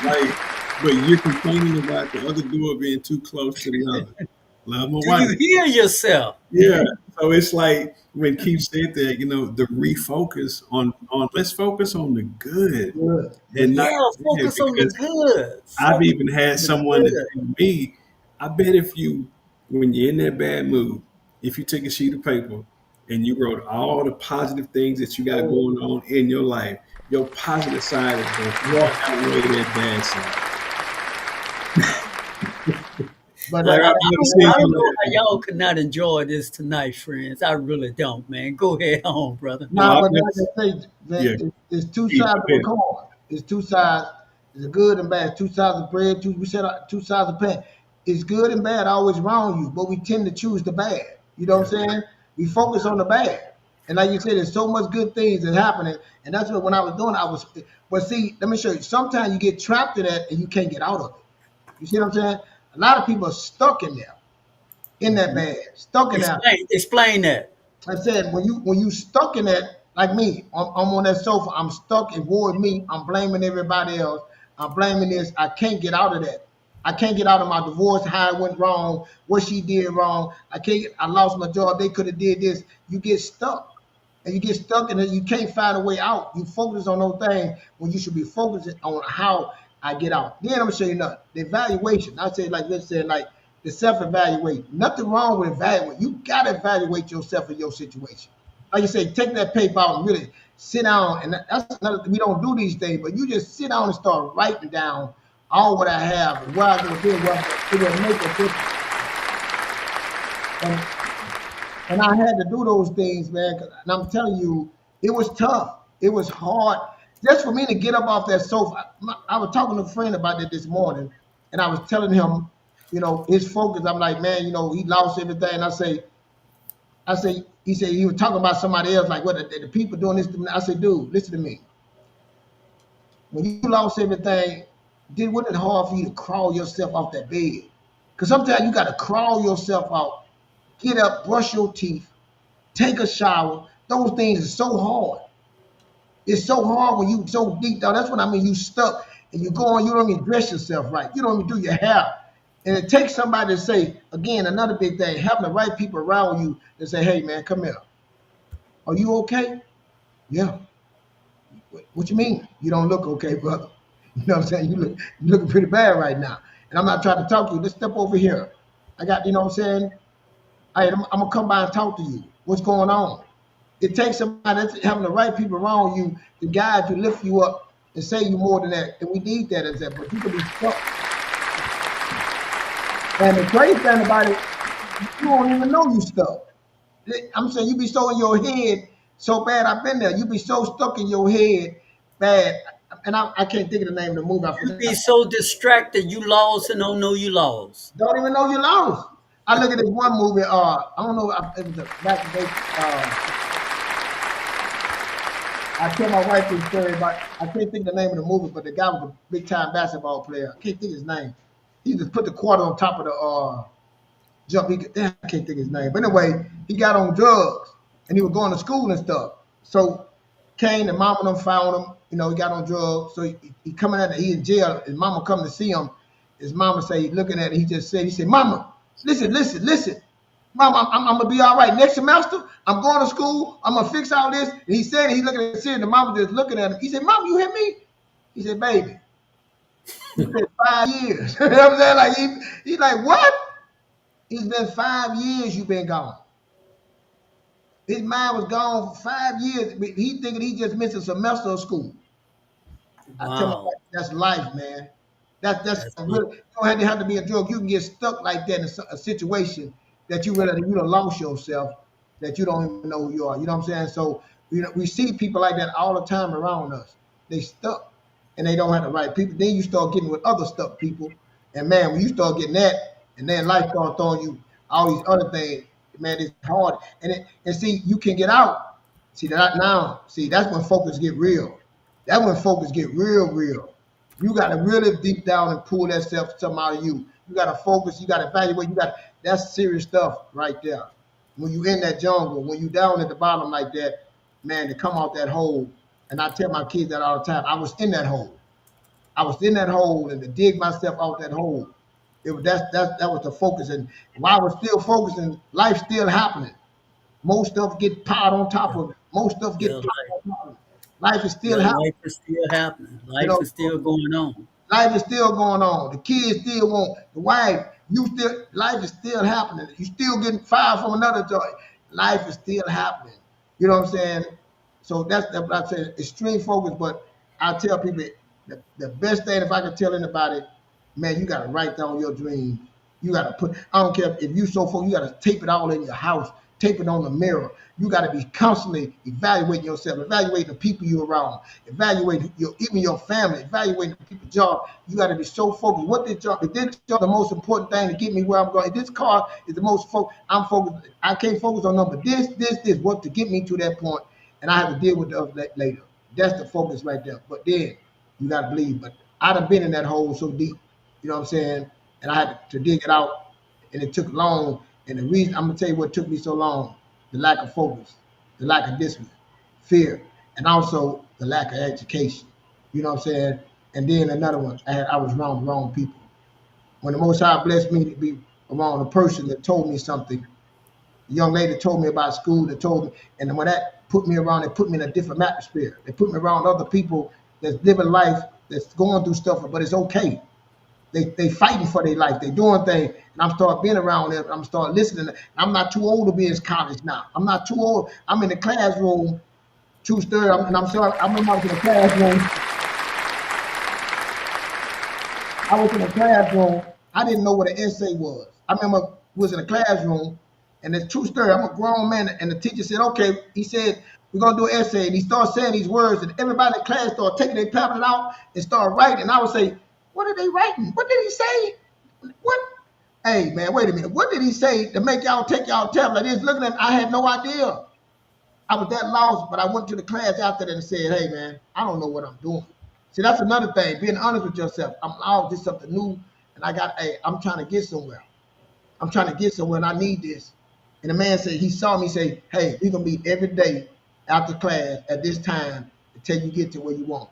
Speaker 4: Like, but you're complaining about the other door being too close to the other. Love my
Speaker 3: Do
Speaker 4: wife.
Speaker 3: you hear yourself?
Speaker 4: Yeah. So it's like when Keith said that, the refocus on let's focus on the good
Speaker 5: Good.
Speaker 4: and not
Speaker 3: Yeah,
Speaker 4: the bad,
Speaker 3: focus on the
Speaker 4: because
Speaker 3: good.
Speaker 4: I've
Speaker 3: Focus
Speaker 4: even had
Speaker 3: on the
Speaker 4: someone to
Speaker 3: good.
Speaker 4: tell me, I bet if you, when you're in that bad mood, if you take a sheet of paper and you wrote all the positive things that you got
Speaker 5: Oh,
Speaker 4: going on in your life, your positive side is going to
Speaker 5: yeah.
Speaker 4: far outweigh that bad side.
Speaker 5: But
Speaker 4: Like I've never seen
Speaker 3: I don't
Speaker 4: you.
Speaker 3: know how y'all could not enjoy this tonight, friends. I really don't, man. Go ahead on, brother.
Speaker 4: No,
Speaker 5: nah,
Speaker 4: I've
Speaker 5: but
Speaker 4: never.
Speaker 5: like I say,
Speaker 4: Yeah,
Speaker 5: it's two
Speaker 4: Keith,
Speaker 5: sides
Speaker 4: go
Speaker 5: of a
Speaker 4: ahead.
Speaker 5: coin. It's two sides. It's good and bad. Two sides of bread. We said two sides of pen. It's good and bad always around you, but we tend to choose the bad. You know what
Speaker 4: Yeah,
Speaker 5: I'm saying? We focus on the bad. And like you said, there's so much good things that's happening. And that's what when I was doing, but see, let me show you. Sometimes you get trapped in that and you can't get out of it. You see what I'm saying? A lot of people are stuck in there, in that bad, stuck in that.
Speaker 3: Explain that.
Speaker 5: I said when you stuck in that, like me, I'm on that sofa, I'm stuck, it woe me, I'm blaming everybody else, I'm blaming this, I can't get out of that. I can't get out of my divorce, how it went wrong, what she did wrong. I lost my job. They could have did this. You get stuck. And you get stuck and then you can't find a way out. You focus on those things when you should be focusing on how I get out. Then I'm gonna show you nothing. The evaluation. I say like this said, like the self-evaluate. Nothing wrong with evaluate. You gotta evaluate yourself in your situation. Like you say, take that paper out and really sit down. And that's another we don't do these things, but you just sit down and start writing down all what I have and what I'm gonna do, what it will make a difference. And and I had to do those things, man. And I'm telling you, it was tough. It was hard. Just for me to get up off that sofa. I was talking to a friend about it this morning, and I was telling him, his focus. I'm like, man, he lost everything. He said he was talking about somebody else, like what the people doing this to me. I said, dude, listen to me. When you lost everything, wasn't it hard for you to crawl yourself off that bed? Because sometimes you got to crawl yourself out, get up, brush your teeth, take a shower. Those things are so hard. It's so hard when you so deep down. That's what I mean. You stuck and you go on. You don't even dress yourself right. You don't even do your hair. And it takes somebody to say, again, another big thing, having the right people around you to say, hey, man, come here. Are you okay? Yeah. What you mean? You don't look okay, brother. You know what I'm saying? You're looking pretty bad right now. And I'm not trying to talk to you. Let's step over here. I got, you know what I'm saying? I'm going to come by and talk to you. What's going on? It takes somebody that's having the right people around you to guide you, lift you up, and say you more than that. And we need that as that. But you can be stuck. And the crazy thing about it, you don't even know you stuck. I'm saying you be so in your head so bad. I've been there. You be so stuck in your head bad. And I can't think of the name of the movie. I
Speaker 3: You
Speaker 5: forgot.
Speaker 3: be so distracted, you lost and don't know you lost.
Speaker 5: Don't even know you lost. I look at this one movie. I don't know. It was back in the day. I tell my wife this story about. I can't think of the name of the movie, but the guy was a big time basketball player. I can't think of his name. He just put the quarter on top of the jump. I can't think of his name. But anyway, he got on drugs and he was going to school and stuff. So Kane and mama them found him. He got on drugs. So he coming out. He in jail. His mama come to see him. His mama say, looking at it, he said, Mama, listen. Mama, I'm gonna be all right. Next semester, I'm going to school. I'm gonna fix all this. And he said, he's looking at the city. The mama just looking at him. He said, Mom, you hear me? He said, baby. He said 5 years. You know what I'm saying? Like he's like, what? It's been 5 years you've been gone. His mind was gone for 5 years. He thinking he just missed a semester of school. I tell my
Speaker 3: Wow.
Speaker 5: wife, that's life, man. That's
Speaker 3: That's
Speaker 5: really, you don't have to be a drug. You can get stuck like that in a situation that you done lost yourself, that you don't even know who you are. You know what I'm saying? So we see people like that all the time around us. They stuck and they don't have the right people. Then you start getting with other stuck people. And man, when you start getting that, and then life starts throwing you all these other things, man, it's hard. And see, you can get out. See that now. See, that's when focus get real. That's when focus get real. You got to really deep down and pull that stuff something out of you. You got to focus. You got to evaluate. That's serious stuff right there. When you in that jungle, when you down at the bottom like that, man, to come out that hole. And I tell my kids that all the time. I was in that hole. I was in that hole, and to dig myself out that hole. That was the focus. And while I was still focusing, life still happening. Most stuff get piled on top of it. Most stuff get
Speaker 3: still
Speaker 5: piled
Speaker 3: life.
Speaker 5: on top of it. Life is
Speaker 3: Yeah,
Speaker 5: still happening.
Speaker 3: life is still happening.
Speaker 5: You
Speaker 3: Life
Speaker 5: know,
Speaker 3: is still going on.
Speaker 5: life is still going on. The kids still want the wife. Life is still happening. You still getting fired from another joy. Life is still happening. You know what I'm saying? So that's what I say. Extreme focus. But I tell people the best thing, if I could tell anybody, man, you got to write down your dreams. You got to put. I don't care if you so focused. You got to tape it all in your house. Tape it on the mirror. You got to be constantly evaluating yourself, evaluating the people you're around, evaluating even your family, evaluating the people's job. You got to be so focused. What this job? Is this job the most important thing to get me where I'm going? If this car is the most focused, I'm focused. I can't focus on number this, what to get me to that point, and I have to deal with the other later. That's the focus right there. But then you got to believe. But I'd have been in that hole so deep, you know what I'm saying? And I had to dig it out, and it took long. And the reason I'm gonna tell you what took me so long: the lack of focus, the lack of discipline, fear, and also the lack of education. You know what I'm saying? And then another one, I was around the wrong people. When the Most High blessed me to be around a person that told me something, a young lady told me about school that told me, and when that put me around, it put me in a different atmosphere. It put me around other people that's living life, that's going through stuff, but it's okay. They fighting for their life. They doing things, and I'm start being around them. I'm start listening. I'm not too old to be in college now. I'm not too old. I'm in the classroom. True story. And I'm sorry. I remember I was in the classroom. I was in a classroom. I didn't know what an essay was. I remember was in a classroom, and it's true story. I'm a grown man, and the teacher said, "Okay." He said, "We're gonna do an essay," and he started saying these words, and everybody in the class started taking their tablet out and started writing. And I would say, "What are they writing? What did he say? What? Hey man, wait a minute. What did he say to make y'all take y'all tablet?" He's looking at me. I had no idea. I was that lost, but I went to the class after that and said, "Hey man, I don't know what I'm doing." See, that's another thing. Being honest with yourself. I'm out. This something new, and I got. Hey, I'm trying to get somewhere. I'm trying to get somewhere, and I need this. And the man said he saw me say, "Hey, we gonna meet every day after class at this time until you get to where you want.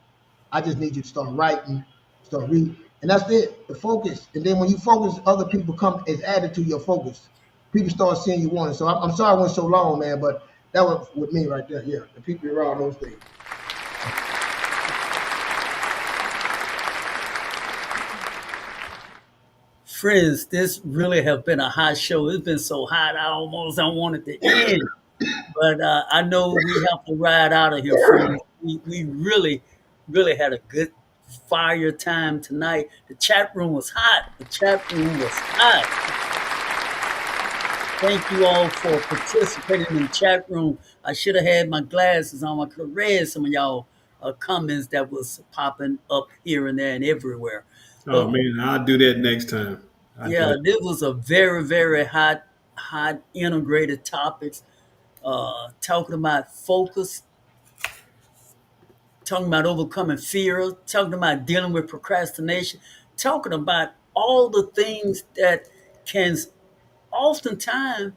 Speaker 5: I just need you to start writing, start reading, and that's it. The focus. And then when you focus, other people come is added to your focus. People start seeing you want it. So I'm sorry I went so long, man, but that was with me right there. Yeah, the people around those things.
Speaker 3: Friends, this really have been a hot show. It's been so hot, I almost don't want it to end. But I know we have to ride out of here, friends. We really, really had a good fire time tonight. The chat room was hot. The chat room was hot. Thank you all for participating in the chat room. I should have had my glasses on. I could have read some of y'all comments that was popping up here and there and everywhere.
Speaker 4: Oh
Speaker 3: But
Speaker 4: man, I'll do that next time. I
Speaker 3: yeah,
Speaker 4: definitely.
Speaker 3: this was a very, very hot integrated topics. Talking about focus, talking about overcoming fear, talking about dealing with procrastination, talking about all the things that can oftentimes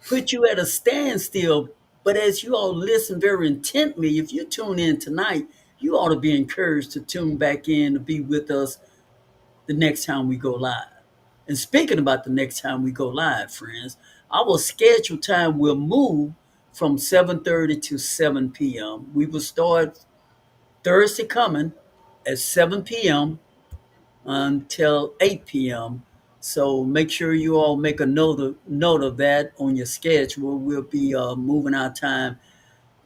Speaker 3: put you at a standstill. But as you all listen very intently, if you tune in tonight, you ought to be encouraged to tune back in to be with us the next time we go live. And speaking about the next time we go live, friends, our scheduled time will move from 7:30 to 7 p.m. We will start Thursday coming at 7 p.m. until 8 p.m. So make sure you all make a note of that on your schedule. We'll be moving our time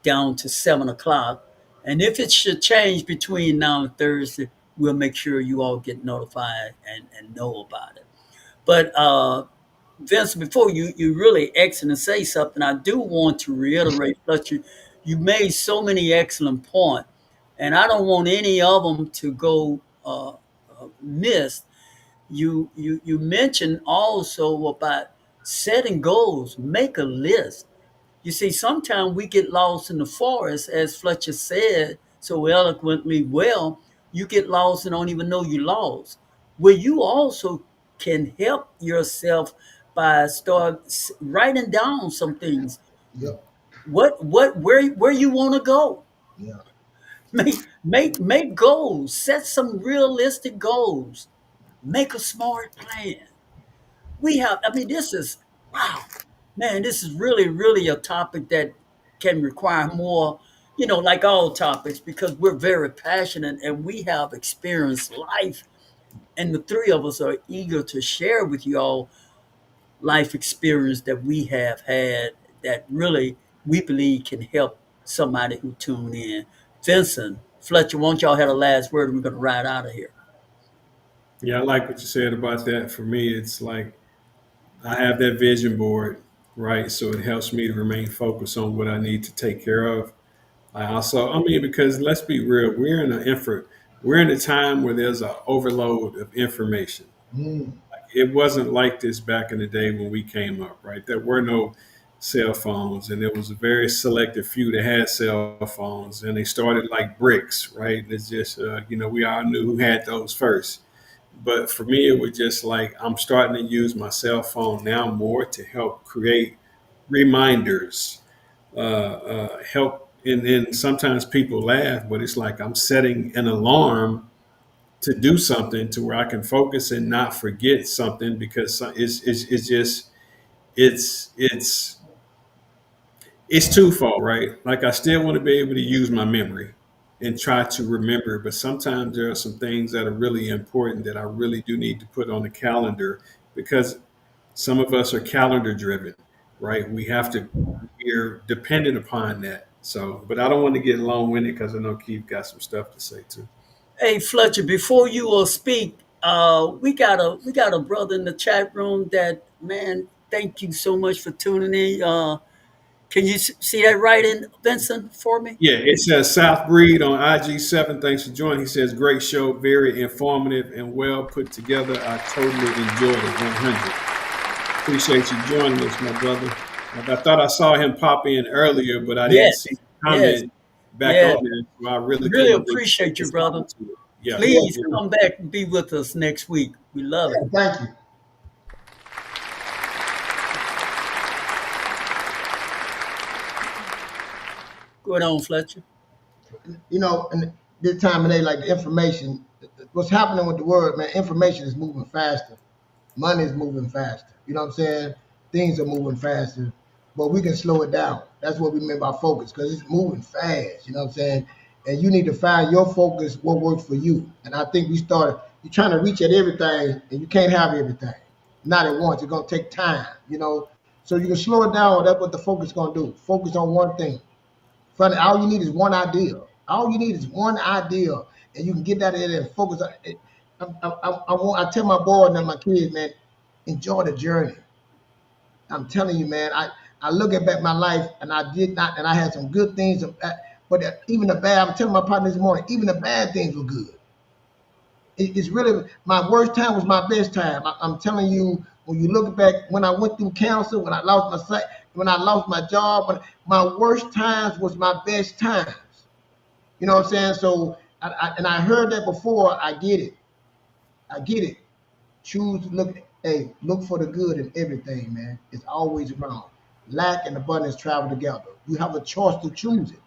Speaker 3: down to 7 o'clock. And if it should change between now and Thursday, we'll make sure you all get notified and know about it. But Vince, before you really exit and say something, I do want to reiterate that you made so many excellent points, and I don't want any of them to go missed. You mentioned also about setting goals, make a list. You see, sometimes we get lost in the forest, as Fletcher said so eloquently well. You get lost and don't even know you lost. Where you also can help yourself by writing down some things.
Speaker 5: Yep.
Speaker 3: Where you want to go.
Speaker 5: Yeah.
Speaker 3: Make goals. Set some realistic goals. Make a smart plan. I mean, this is, wow, man, this is really, really a topic that can require more, like all topics, because we're very passionate and we have experienced life. And the three of us are eager to share with you all life experience that we have had that really we believe can help somebody who tune in. Vincent, Fletcher, won't y'all have the last word and we're going to ride out of here?
Speaker 4: Yeah, I like what you said about that. For me, it's like I have that vision board, right? So it helps me to remain focused on what I need to take care of. I mean, because let's be real, we're in a time where there's an overload of information.
Speaker 5: Mm.
Speaker 4: It wasn't like this back in the day when we came up, right? There were no cell phones, and there was a very selective few that had cell phones, and they started like bricks, right? It's just, we all knew who had those first. But for me, it was just like I'm starting to use my cell phone now more to help create reminders, help. And sometimes people laugh, but it's like I'm setting an alarm to do something to where I can focus and not forget something, because it's just it's it's twofold, right? Like, I still want to be able to use my memory and try to remember, but sometimes there are some things that are really important that I really do need to put on the calendar, because some of us are calendar driven, right? We're dependent upon that. So, but I don't want to get long winded because I know Keith got some stuff to say too.
Speaker 3: Hey Fletcher, before you all speak, we got a brother in the chat room that, man, thank you so much for tuning in. Can you see that writing, Vincent, for me?
Speaker 4: Yeah, it says South Breed on IG7. Thanks for joining. He says, great show, very informative and well put together. I totally enjoyed it. 100. Appreciate you joining us, my brother. Like, I thought I saw him pop in earlier, but I didn't see
Speaker 3: Yes,
Speaker 4: the
Speaker 3: yes,
Speaker 4: comment back
Speaker 3: yeah.
Speaker 4: on there. So I really
Speaker 3: Really
Speaker 4: couldn't
Speaker 3: appreciate you, brother.
Speaker 4: respond to it. Yeah.
Speaker 5: Yeah,
Speaker 3: Please come back and be with us next week. We love it.
Speaker 5: yeah, thank you.
Speaker 3: Go on, Fletcher.
Speaker 5: And this time of day, like the information, what's happening with the world, man, information is moving faster. Money is moving faster. You know what I'm saying? Things are moving faster, but we can slow it down. That's what we mean by focus, because it's moving fast. You know what I'm saying? And you need to find your focus, what works for you. And I think you're trying to reach at everything, and you can't have everything. Not at once. It's going to take time. So you can slow it down. That's what the focus is going to do. Focus on one thing. Funny, all you need is one idea. All you need is one idea, and you can get that in there and focus on it. I tell my boy and my kids, man, enjoy the journey. I'm telling you, man. I look at back my life, and I did not, and I had some good things, but even the bad. I'm telling my partner this morning, even the bad things were good. It's really, my worst time was my best time. I'm telling you, when you look back, when I went through cancer, when I lost my sight, when I lost my job, my worst times was my best times. You know what I'm saying? So, I heard that before. I get it. I get it. Look for the good in everything, man. It's always around. Lack and abundance travel together. You have a choice to choose it.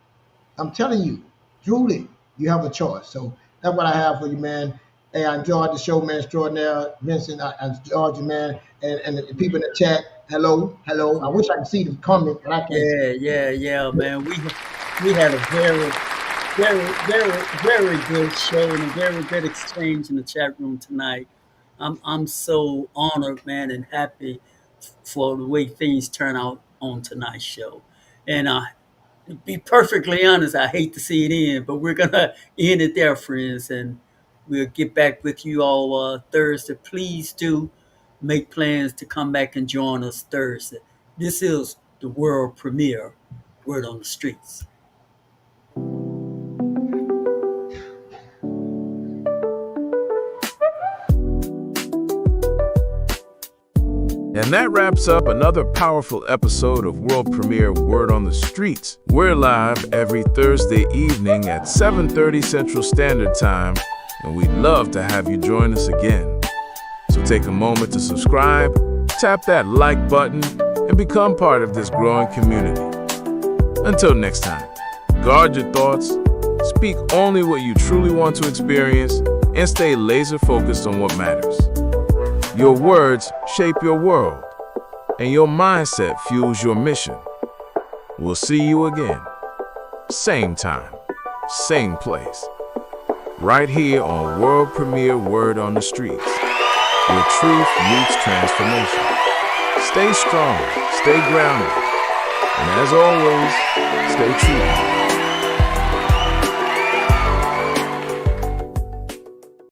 Speaker 5: I'm telling you, truly, you have a choice. So that's what I have for you, man. Hey, I enjoyed the show, man. Extraordinary. Vincent, I enjoyed you, man. And the people in the chat, hello, hello. I wish I could see the comment, but I can't see.
Speaker 3: Yeah, man. We had a very good show and a very good exchange in the chat room tonight. I'm so honored, man, and happy for the way things turn out on tonight's show. And to be perfectly honest, I hate to see it end, but we're gonna end it there, friends, and we'll get back with you all Thursday. Please do make plans to come back and join us Thursday. This is the world premiere Word on the Streets.
Speaker 2: And that wraps up another powerful episode of world premiere Word on the Streets. We're live every Thursday evening at 7:30 Central Standard Time, and we'd love to have you join us again. So take a moment to subscribe, tap that like button, and become part of this growing community. Until next time, guard your thoughts, speak only what you truly want to experience, and stay laser focused on what matters. Your words shape your world, and your mindset fuels your mission. We'll see you again. Same time, same place. Right here on World Premiere Word on the Streets, where truth meets transformation. Stay strong, stay grounded, and as always, stay true.